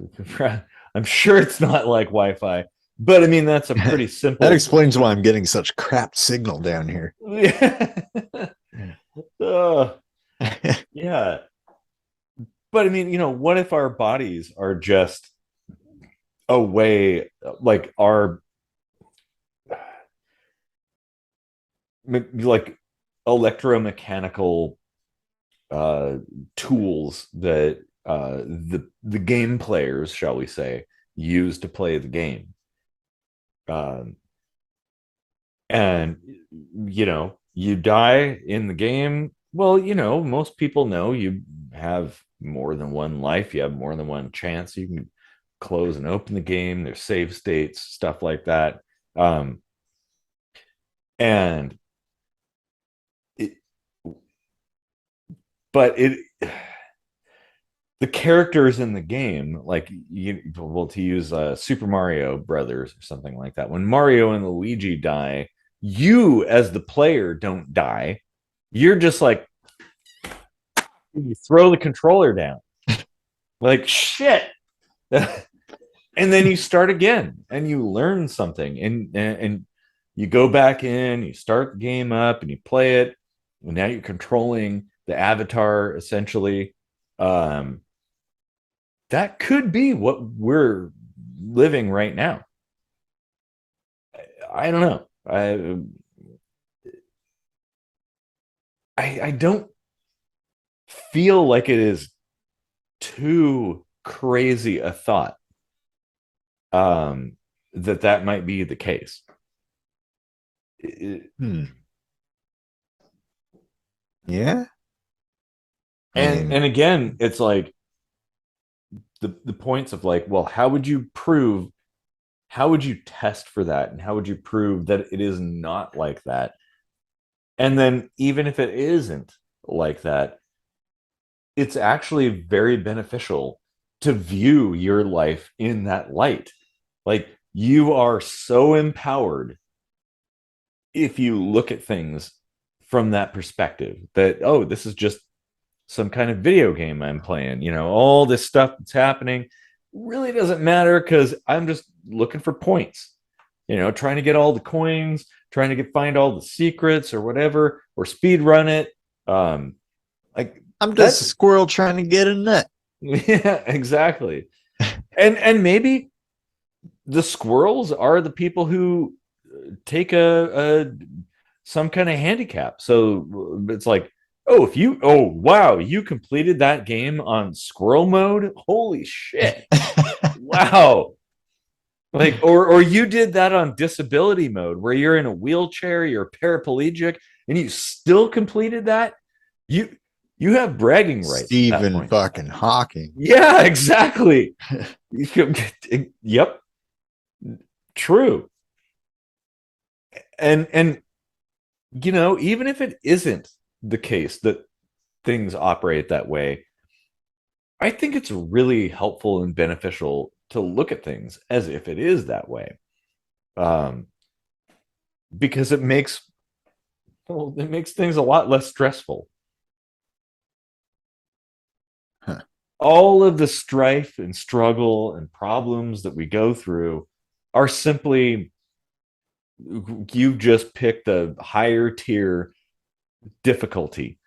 I'm sure it's not like Wi-Fi, but I mean that's a pretty that simple. explains why I'm getting such crap signal down here. uh, yeah, but I mean, what if our bodies are just a way, like our like electromechanical uh tools that the game players, shall we say, use to play the game. um and you die in the game. Well, most people know you have more than one life, you have more than one chance. You can close and open the game, there's save states, stuff like that. And it, but it the characters in the game, like, well, to use Super Mario Brothers or something like that, when Mario and Luigi die, you as the player don't die. You're just like, you throw the controller down, like shit, and then you start again and you learn something, and you go back in, you start the game up, and you play it. And now you're controlling the avatar essentially. Um, that could be what we're living right now. I don't know. I don't feel like it is too crazy a thought, um, that might be the case. Hmm. Yeah. I And mean, and again, it's like the points of like, well, how would you test for that, and how would you prove that it is not like that? And then even if it isn't like that, it's actually very beneficial to view your life in that light. Like, you are so empowered if you look at things from that perspective, that, oh, this is just some kind of video game I'm playing. All this stuff that's happening really doesn't matter because I'm just looking for points, trying to get all the coins, trying to find all the secrets or whatever, or speed run it. Like I'm just that. a squirrel trying to get a nut. Yeah, exactly. And maybe the squirrels are the people who take a some kind of handicap. So it's like, oh, if you, oh wow, you completed that game on squirrel mode. Holy shit! Wow. Like, or you did that on disability mode where you're in a wheelchair, you're paraplegic, and you still completed that. You you have bragging rights at that Stephen point. fucking Hawking. Yeah, exactly. Yep, true. And even if it isn't the case that things operate that way, I think it's really helpful and beneficial to look at things as if it is that way. Um, because it makes things a lot less stressful. Huh. All of the strife and struggle and problems that we go through are simply, you've just picked a higher tier difficulty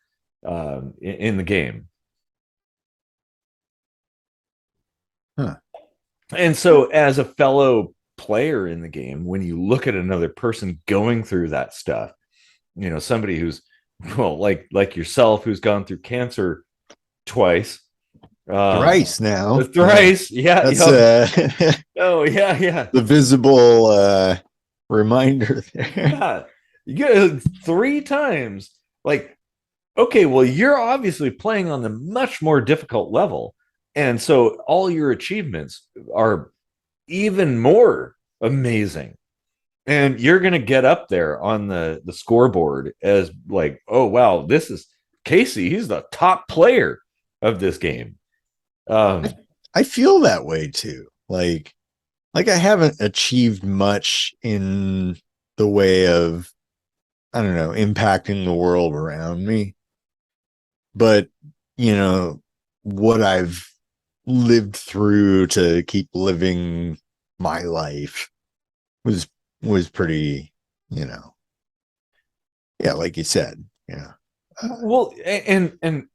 in the game. Huh. And so, as a fellow player in the game, when you look at another person going through that stuff, somebody who's, well, like yourself, who's gone through cancer twice, um, Thrice now. thrice, yeah, That's yep. Oh, yeah, yeah, the visible reminder there. yeah. You get it three times. Like, okay, well, you're obviously playing on the much more difficult level, and so all your achievements are even more amazing. And you're going to get up there on the scoreboard as like, oh wow, this is Casey. He's the top player of this game. I, Um, I feel that way too. Like I haven't achieved much in the way of, I don't know, impacting the world around me. But, you know, what I've lived through to keep living my life was was pretty, you know, yeah, like you said, yeah. well, and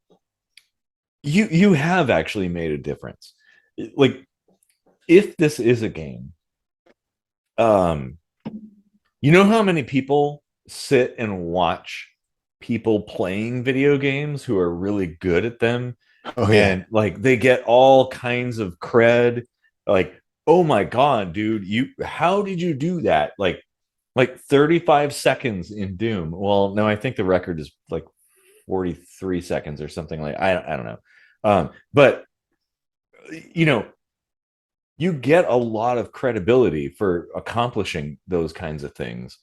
you have actually made a difference. Like, if this is a game, um, you know how many people sit and watch people playing video games who are really good at them, Oh yeah. and like they get all kinds of cred, like, oh my god, dude, you how did you do that? Like 35 seconds in Doom. Well, no, I think the record is like 43 seconds or something. Like, I don't know. But you know you get a lot of credibility for accomplishing those kinds of things.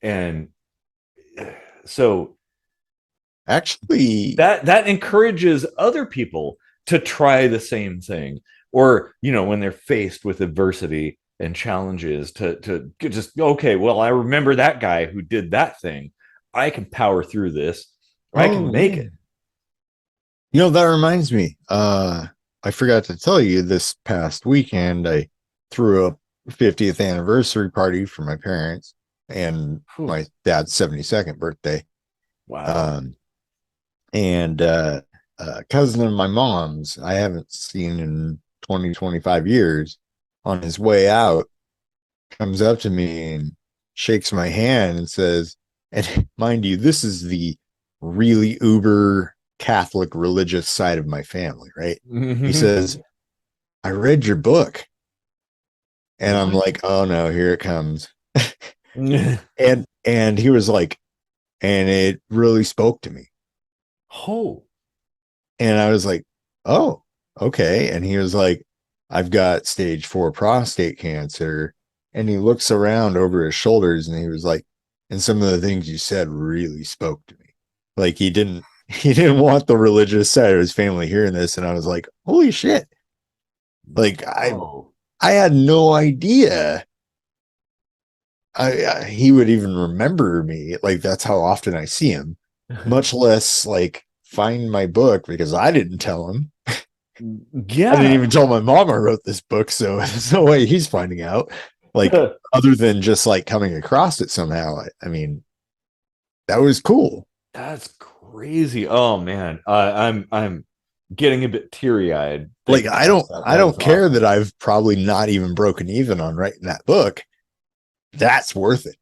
And so Actually, that encourages other people to try the same thing, or when they're faced with adversity and challenges, to just, okay, well, I remember that guy who did that thing. I can power through this. I can oh make yeah. it. That reminds me. I forgot to tell you this past weekend I threw a 50th anniversary party for my parents and Whew. my dad's 72nd birthday. Wow. Um and a cousin of my mom's I haven't seen in 20 25 years, on his way out, comes up to me and shakes my hand and says, and mind you, this is the really uber Catholic religious side of my family, right? He says, I read your book. And I'm What? like, oh no, here it comes. And he was like, and it really spoke to me. Oh. And I was like, oh, okay. And he was like, I've got stage 4 prostate cancer. And he looks around over his shoulders and he was like, and some of the things you said really spoke to me. Like he didn't want the religious side of his family hearing this. And I was like, holy shit. Like Oh. I had no idea he would even remember me. Like that's how often I see him, much less like find my book because I didn't tell him. I didn't Yeah. even tell my mom I wrote this book, so there's no way he's finding out. Like other than just like coming across it somehow. I mean, that was cool. That's crazy. Oh man, I'm getting a bit teary-eyed Like, thinking about that. I That is don't care awesome. that I've probably not even broken even on writing that book. That's worth it.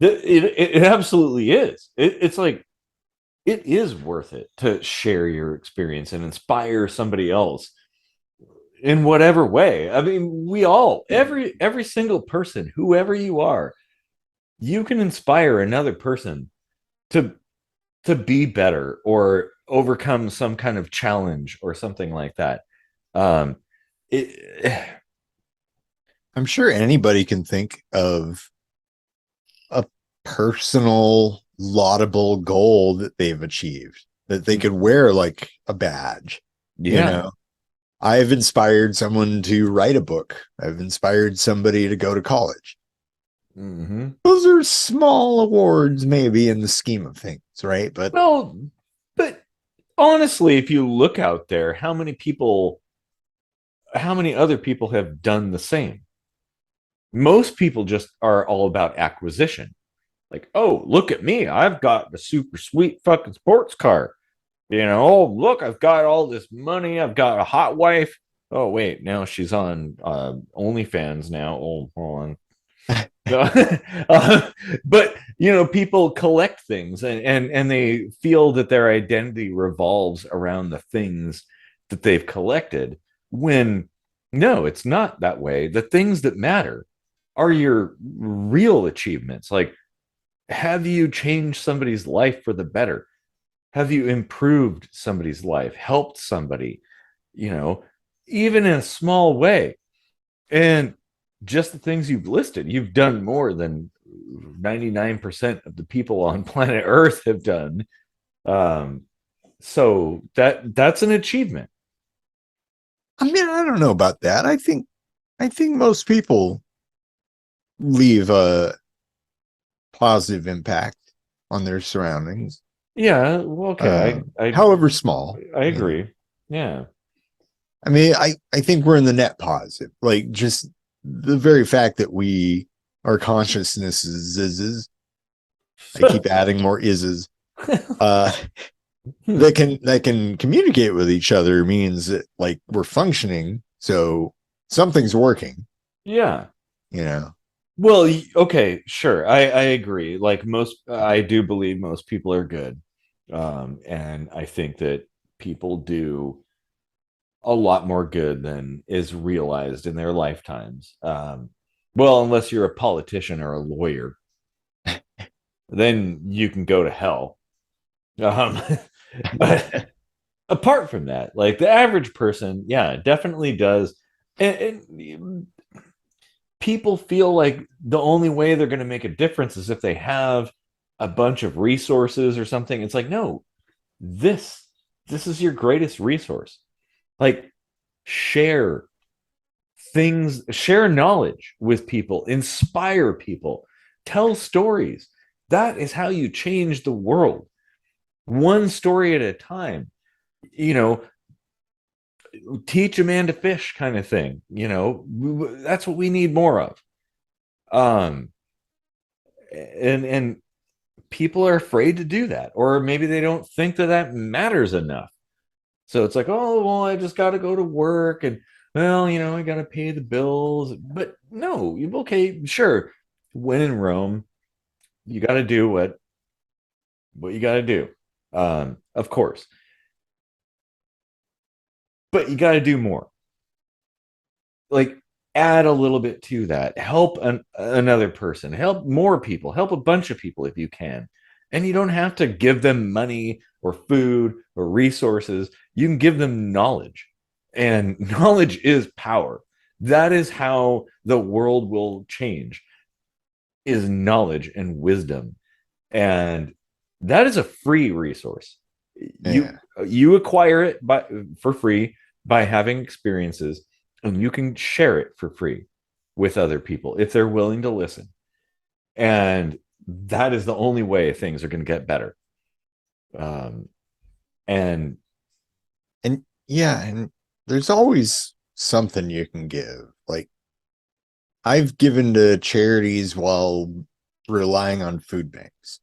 It absolutely is. It's like it is worth it to share your experience and inspire somebody else in whatever way. I mean, we all, every single person, whoever you are, you can inspire another person to be better or overcome some kind of challenge or something like that. Um, it, I'm sure anybody can think of a personal laudable goal that they've achieved that they could wear like a badge. You yeah, know, I've inspired someone to write a book. I've inspired somebody to go to college. mm-hmm. Those are small awards, maybe in the scheme of things, right? But Well, but honestly, if you look out there, how many other people have done the same? Most people just are all about acquisition. Like, oh, look at me. I've got the super sweet fucking sports car. Oh, look, I've got all this money. I've got a hot wife. Oh, wait, now she's on OnlyFans now. Oh, hold on. uh, but people collect things and they feel that their identity revolves around the things that they've collected when no, it's not that way. The things that matter are your real achievements. Like, have you changed somebody's life for the better? Have you improved somebody's life, helped somebody, you know even in a small way? And just the things you've listed, you've done more than 99% of the people on planet Earth have done. Um, so that's an achievement. I mean, I don't know about that. I think most people leave a positive impact on their surroundings, Yeah, well, okay, however small. I You know, agree. Yeah. I mean, I think we're in the net positive. Like just the very fact that we our consciousness is I keep adding more ises. Uh, that can communicate with each other means that like we're functioning. So something's working. Yeah. You know. Well, okay, sure. I agree. Like I do believe most people are good. And I think that people do a lot more good than is realized in their lifetimes. Well, unless you're a politician or a lawyer, then you can go to hell. Um, but apart from that, like the average person, yeah, definitely does. And people feel like the only way they're going to make a difference is if they have a bunch of resources or something. It's like, no, this this is your greatest resource. Like, share things, share knowledge with people, inspire people, tell stories. That is how you change the world, one story at a time. you know Teach a man to fish, kind of thing. That's what we need more of. um and people are afraid to do that, or maybe they don't think that that matters enough. So it's like, oh, well, I just got to go to work, and well, I got to pay the bills. But no, okay, sure. When in Rome, you got to do what you got to do. Of course, but you got to do more. Like, add a little bit to that. Help another person. Help more people. Help a bunch of people if you can. And you don't have to give them money or food or resources. You can give them knowledge, and knowledge is power. That is how the world will change, is knowledge and wisdom. And that is a free resource. you Yeah. you acquire it for free by having experiences, and you can share it for free with other people if they're willing to listen. And that is the only way things are going to get better. um and And yeah, and there's always something you can give. Like I've given to charities while relying on food banks.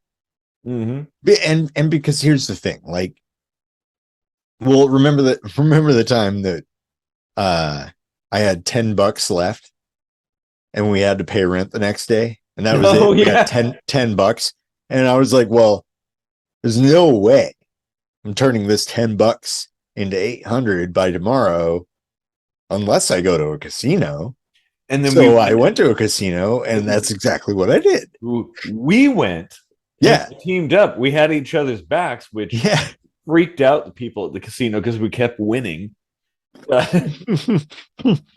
mhm. And because here's the thing, like Well, remember the time that uh I had $10 left and we had to pay rent the next day, and that was Oh it. We had yeah. $10, and I was like, well, there's no way I'm turning this $10 into 800 by tomorrow unless I go to a casino. And then So I went to a casino, and that's exactly what I did. we went and Yeah. teamed up. We had each other's backs, which Yeah. freaked out the people at the casino because we kept winning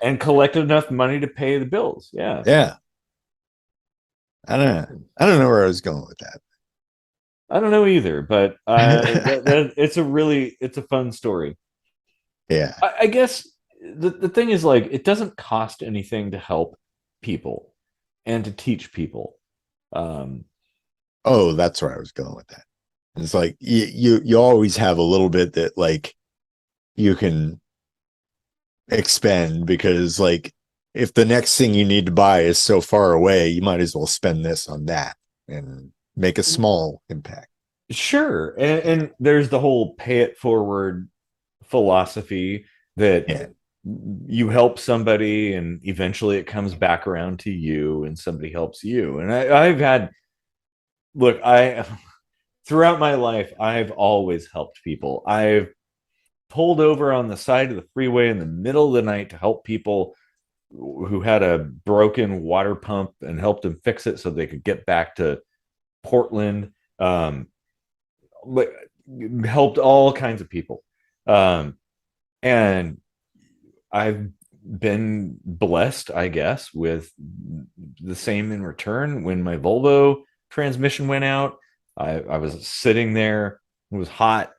and collected enough money to pay the bills. Yeah. Yeah. I don't know where I was going with I don't know either, but that. it's a fun story. Yeah. I guess the thing is like it doesn't cost anything to help people and to teach people. Um, Oh, that's where I was going with that. It's like you always have a little bit that like you can expend, because like if the next thing you need to buy is so far away, you might as well spend this on that and make a small impact. sure, and there's the whole pay it forward philosophy that Yeah. you help somebody and eventually it comes back around to you and somebody helps you. And I've had look, I throughout my life, I've always helped people. I've pulled over on the side of the freeway in the middle of the night to help people who had a broken water pump and helped them fix it so they could get back to Portland. But helped all kinds of people. Um, and I've been blessed, I guess, with the same in return. When my Volvo transmission went out, I was sitting there. It was hot.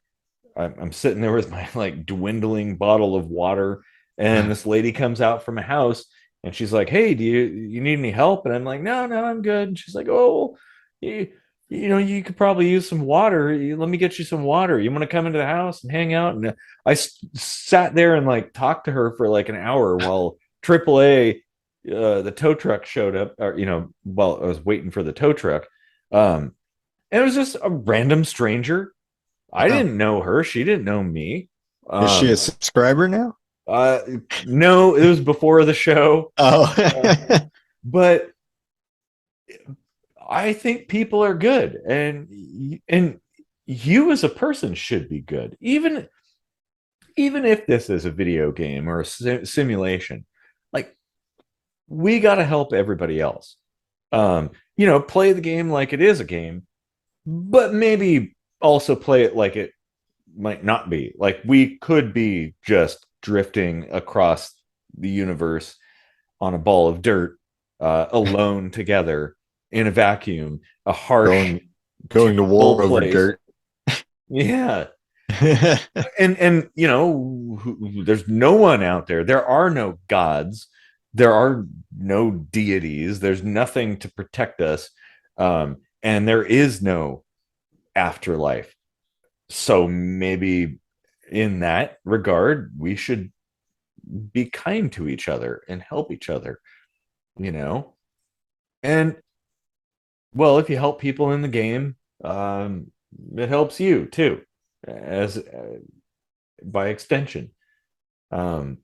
I'm sitting there with my like dwindling bottle of water, and this lady comes out from a house, and she's like, "Hey, do you need any help?" And I'm like, "No, no, I'm good." And she's like, "Oh, you, you could probably use some water. Let me get you some water. You want to come into the house and hang out?" And sat there and like talked to her for like an hour while AAA, the tow truck showed up, or while I was waiting for the tow truck. And it was just a random stranger. I Oh, didn't know her. She didn't know me. is she a Um, subscriber now? uh, no, it was before the show. Oh. Uh, but I think people are good, and you as a person should be good, even if this is a video game or a simulation. Like we got to help everybody else. Play the game like it is a game, but maybe also play it like it might not be. Like we could be just drifting across the universe on a ball of dirt, alone together in a vacuum, a harsh, going going to war terrible over place. dirt. Yeah, and there's no one out there. There are no gods. There are no deities. There's nothing to protect us, and there is no afterlife. So maybe in that regard, we should be kind to each other and help each other, you know? And well, if you help people in the game, it helps you too, as by extension. Um,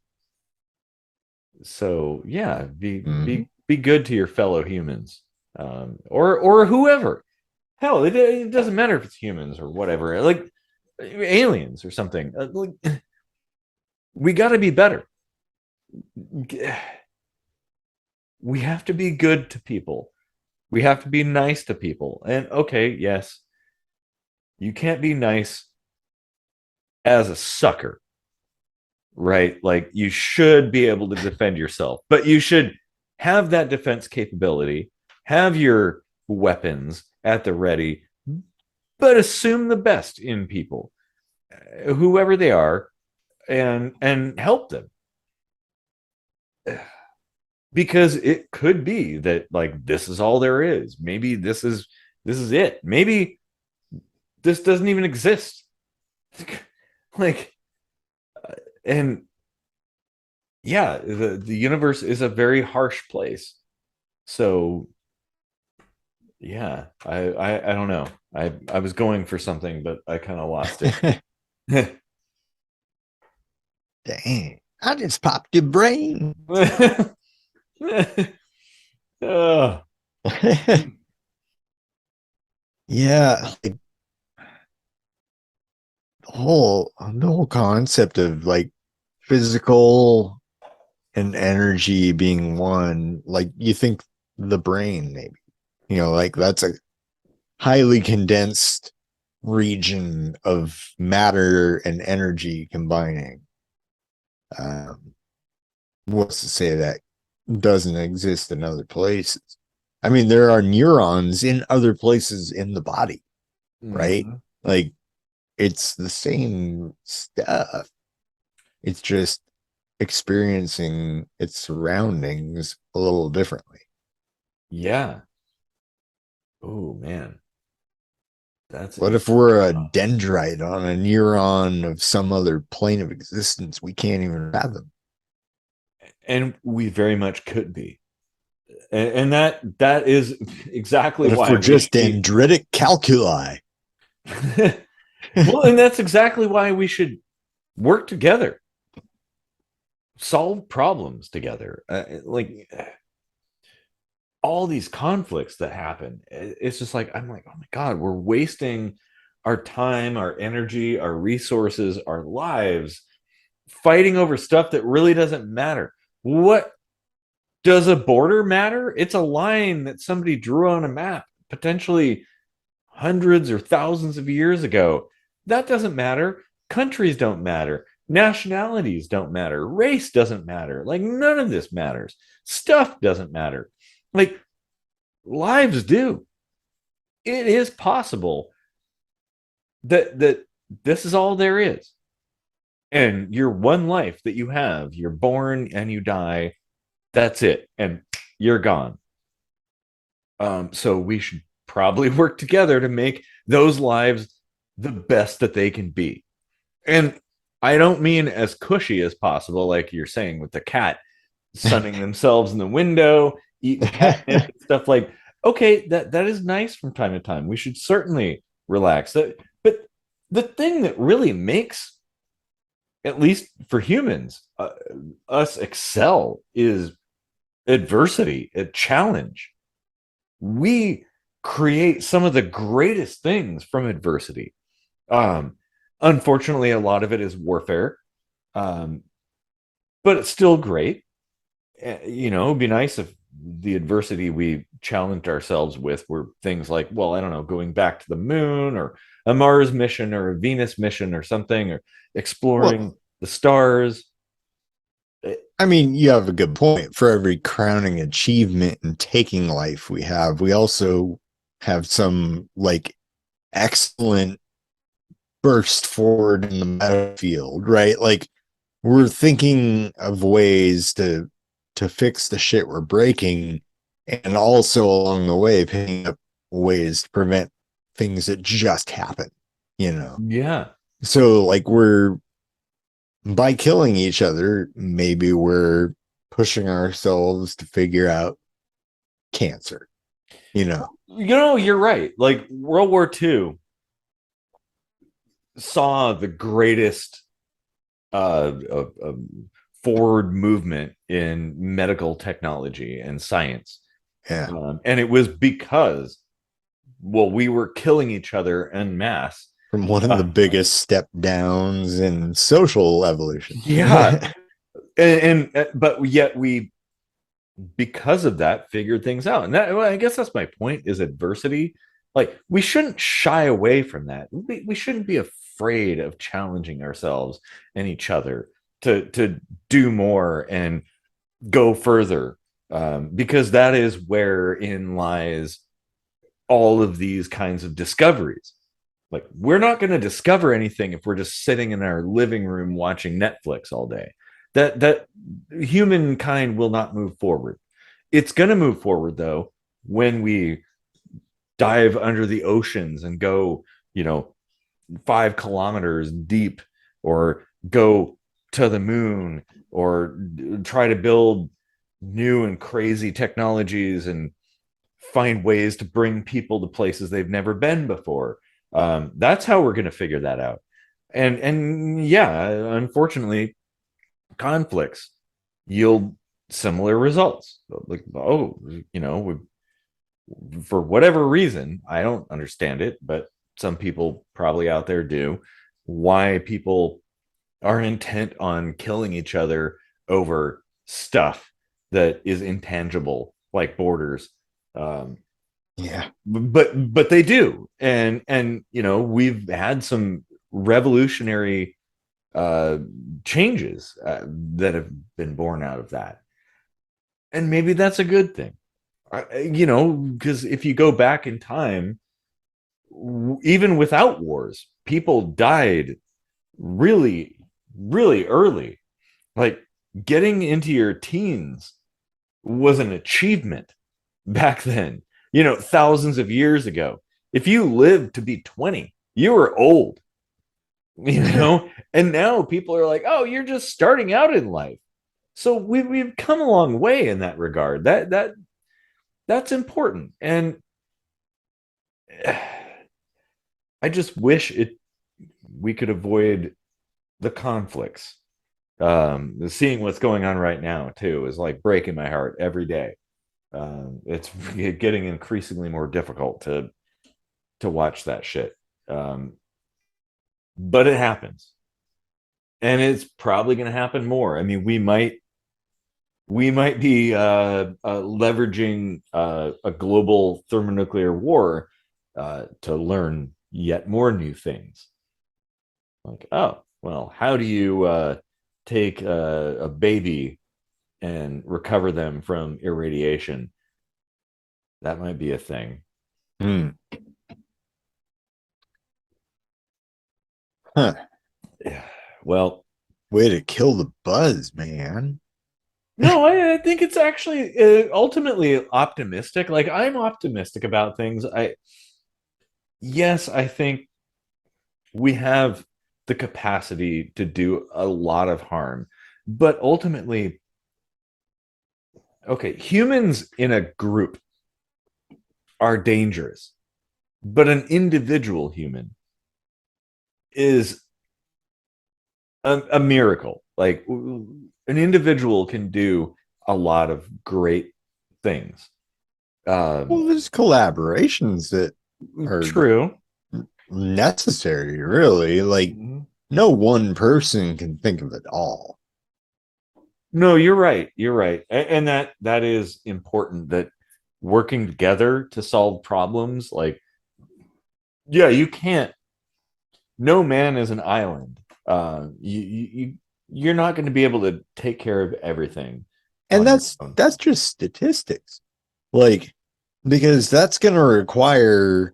so yeah, be Mhm. be good to your fellow humans, or whoever. Hell, it doesn't matter if it's humans or whatever, like aliens or something. Like, we got to be better. We have to be good to people. We have to be nice to people. And okay, yes, you can't be nice as a sucker, right? Like you should be able to defend yourself, but you should have that defense capability, have your weapons at the ready, but assume the best in people, whoever they are, and help them. Because it could be that like this is all there is. Maybe this is it. Maybe this doesn't even exist. Like, and yeah, the universe is a very harsh place. So yeah, I don't know. I was going for something, but I kind of lost it. Dang, I just popped your brain. Ugh. Yeah, like the whole concept of like physical and energy being one, like you think the brain maybe, like that's a highly condensed region of matter and energy combining. Um, what's to say that doesn't exist in other places? I mean, there are neurons in other places in the body, right? Mhm. Like it's the same stuff. It's just experiencing its surroundings a little differently. Yeah. Oh man, that's What if we're a dendrite on a neuron of some other plane of existence we can't even fathom? and we very much could be. And that is exactly What if why we're we just should be. dendritic calculi? Well, and that's exactly why we should work together, solve problems together. Like all these conflicts that happen, it's just like I'm like, oh my god, we're wasting our time, our energy, our resources, our lives fighting over stuff that really doesn't matter. What does a border matter? It's a line that somebody drew on a map, potentially hundreds or thousands of years ago. That doesn't matter. Countries don't matter. Nationalities don't matter. Race doesn't matter. Like, none of this matters. Stuff doesn't matter. Like, lives do. It is possible that this is all there is. And your one life that you have, you're born and you die. That's it. And you're gone. So we should probably work together to make those lives the best that they can be. And I don't mean as cushy as possible, like you're saying with the cat sunning themselves in the window, eating catnip and stuff like. Okay, that is nice from time to time. We should certainly relax. But the thing that really makes, at least for humans, us excel is adversity, a challenge. We create some of the greatest things from adversity. Um, Unfortunately, a lot of it is warfare, um, but it's still great. It'd be nice if the adversity we challenged ourselves with were things like, well, I don't know, going back to the moon or a Mars mission or a Venus mission or something, or exploring Well, the stars. I mean, you have a good point. For every crowning achievement in taking life we have, we also have some like excellent burst forward in the meta field, right? Like we're thinking of ways to fix the shit we're breaking, and also along the way picking up ways to prevent things that just happen, you know. Yeah. So like we're by killing each other, maybe we're pushing ourselves to figure out cancer, you know. You're right. Like World War II saw the greatest forward movement in medical technology and science. Yeah. And it was because, well, we were killing each other en masse. From one of the Uh, biggest step downs in social evolution. yeah. But yet we, because of that, figured things out. And that, well, I guess that's my point, is adversity. Like, we shouldn't shy away from that. We shouldn't be afraid of challenging ourselves and each other to do more and go further, because that is wherein lies all of these kinds of discoveries. Like, we're not going to discover anything if we're just sitting in our living room watching Netflix all day. That humankind will not move forward. It's going to move forward though when we dive under the oceans and go, 5 kilometers deep, or go to the moon, or try to build new and crazy technologies and find ways to bring people to places they've never been before. That's how we're going to figure that out. And yeah, unfortunately, conflicts yield similar results. Like, oh, for whatever reason, I don't understand it, but some people probably out there do, why people are intent on killing each other over stuff that is intangible, like borders. Um, Yeah. but they do, and we've had some revolutionary uh, changes that have been born out of that, and maybe that's a good thing. Because if you go back in time, even without wars, people died really, really early. Like getting into your teens was an achievement back then, thousands of years ago. If you lived to be 20, you were old, and now people are like, oh, you're just starting out in life. So we've come a long way in that regard. That's important. And I just wish we could avoid the conflicts. Seeing what's going on right now too is like breaking my heart every day. It's getting increasingly more difficult to watch that shit. But it happens, and it's probably going to happen more. I mean, we might be leveraging a global thermonuclear war to learn yet more new things. Like, oh, well, how do you take a baby and recover them from irradiation? That might be a thing. Hmm. Huh. Yeah. Well, Way to kill the buzz, man. no, I think it's actually ultimately optimistic. Like I'm optimistic about things. Yes, I think we have the capacity to do a lot of harm, but ultimately, okay, humans in a group are dangerous, but an individual human is a miracle. Like an individual can do a lot of great things. Well, Um, there's collaborations that are True. necessary, really. Like, no one person can think of it all. No, you're right. You're right, and that is important. That working together to solve problems, like yeah, you can't. No man is an island. You're not going to be able to take care of everything And on your that's own. that's just statistics. Like, because that's going to require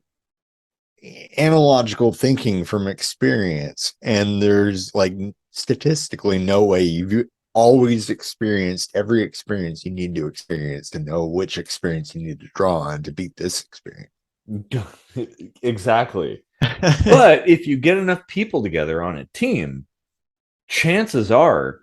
analogical thinking from experience, and there's like statistically no way you've always experienced every experience you need to experience to know which experience you need to draw on to beat this experience. Exactly. But if you get enough people together on a team, chances are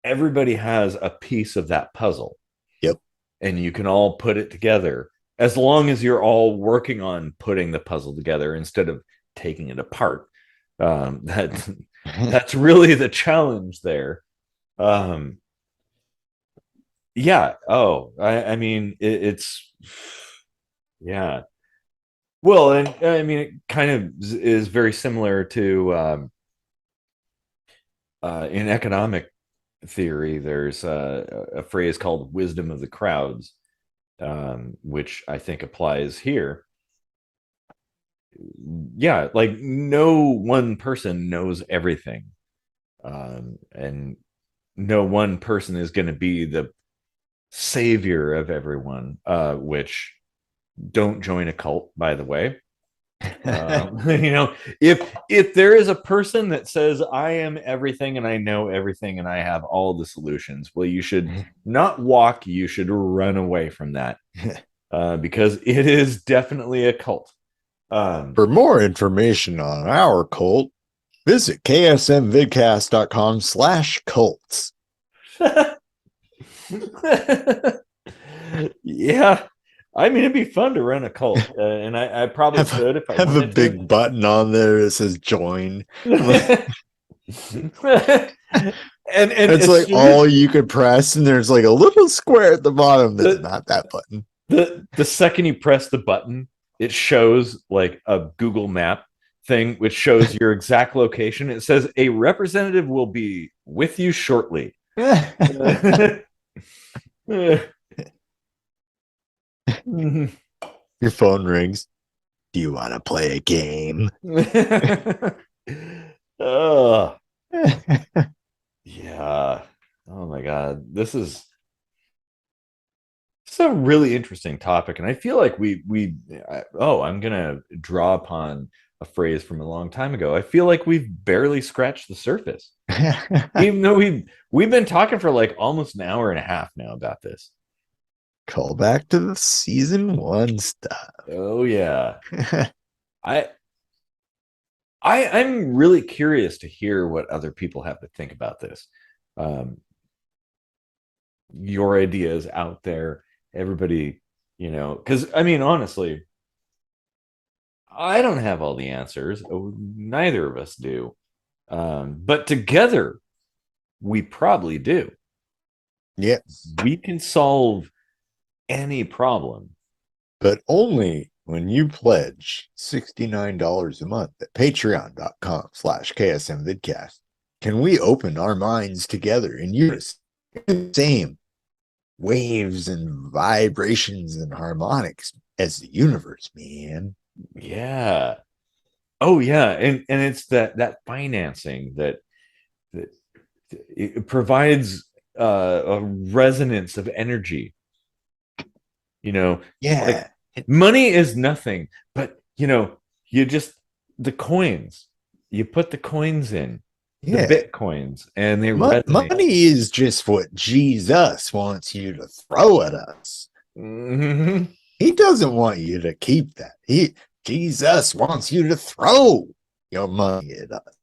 everybody has a piece of that puzzle, Yep. and you can all put it together as long as you're all working on putting the puzzle together instead of taking it apart. That's really the challenge there. Um, yeah. Oh, I mean, it's yeah. Well, and I mean, it kind of is very similar to in economic theory. There's a phrase called "wisdom of the crowds," which I think applies here. Yeah, like no one person knows everything, and no one person is going to be the savior of everyone. Which don't join a cult, by the way. If there is a person that says I am everything and I know everything and I have all the solutions, well, you should not walk, you should run away from that, because it is definitely a cult. For more information on our cult, visit ksmvidcast.com/cults. Yeah, I mean, it'd be fun to run a cult, and I probably could if I Have a wanted to. big button on there that says join. And It's as like soon all as you could press, and there's like a little square at the bottom that's not that button. the second you press the button, it shows like a Google map thing which shows your exact location. It says a representative will be with you shortly. Your phone rings. Do you want to play a game? Oh, yeah. Oh my God. This is a really interesting topic, and I feel like I'm gonna draw upon a phrase from a long time ago. I feel like we've barely scratched the surface, even though we've been talking for like almost an hour and a half now about this. Call back to the season 1 stuff. Oh yeah, I I'm really curious to hear what other people have to think about this. Um, your ideas out there, everybody, because I mean, honestly, I don't have all the answers. Neither of us do. But together, we probably do. Yes, We can solve any problem. but only when you pledge $69 a month at patreon.com/KSMvidcast. Can we open our minds together in unison? Same waves and vibrations and harmonics as the universe, man. Yeah. Oh yeah, and it's that financing that it provides a resonance of energy. Yeah. Like money is nothing, but you just the coins. You put the coins in, the Yeah. bitcoins, and they resonate. Money is just what Jesus wants you to throw at us. Mm-hmm. He doesn't want you to keep that. Jesus wants you to throw your money at us.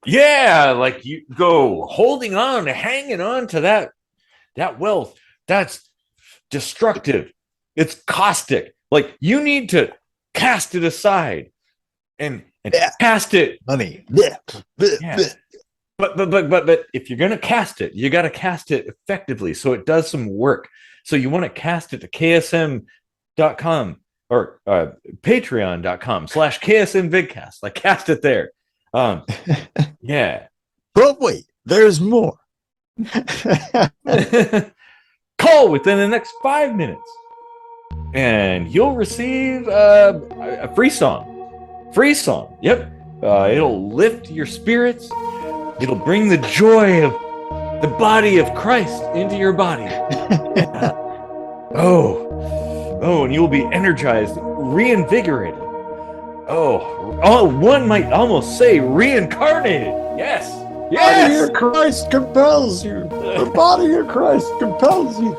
Yeah, like you go holding on, hanging on to that wealth. That's destructive. It's caustic. Like you need to cast it aside and Yeah. cast it. Money. Yeah. But if you're gonna cast it, you got to cast it effectively so it does some work. So you want to cast it to ksm.com or patreon.com/ksmvidcast. Like cast it there. Yeah. But wait, there's more. Call within the next 5 minutes and you'll receive a free song. Yep. It'll lift your spirits. It'll bring the joy of the body of Christ into your body. And you'll be energized, reinvigorated. One might almost say reincarnated. Yes. Body of Christ compels you. The body of Christ compels you.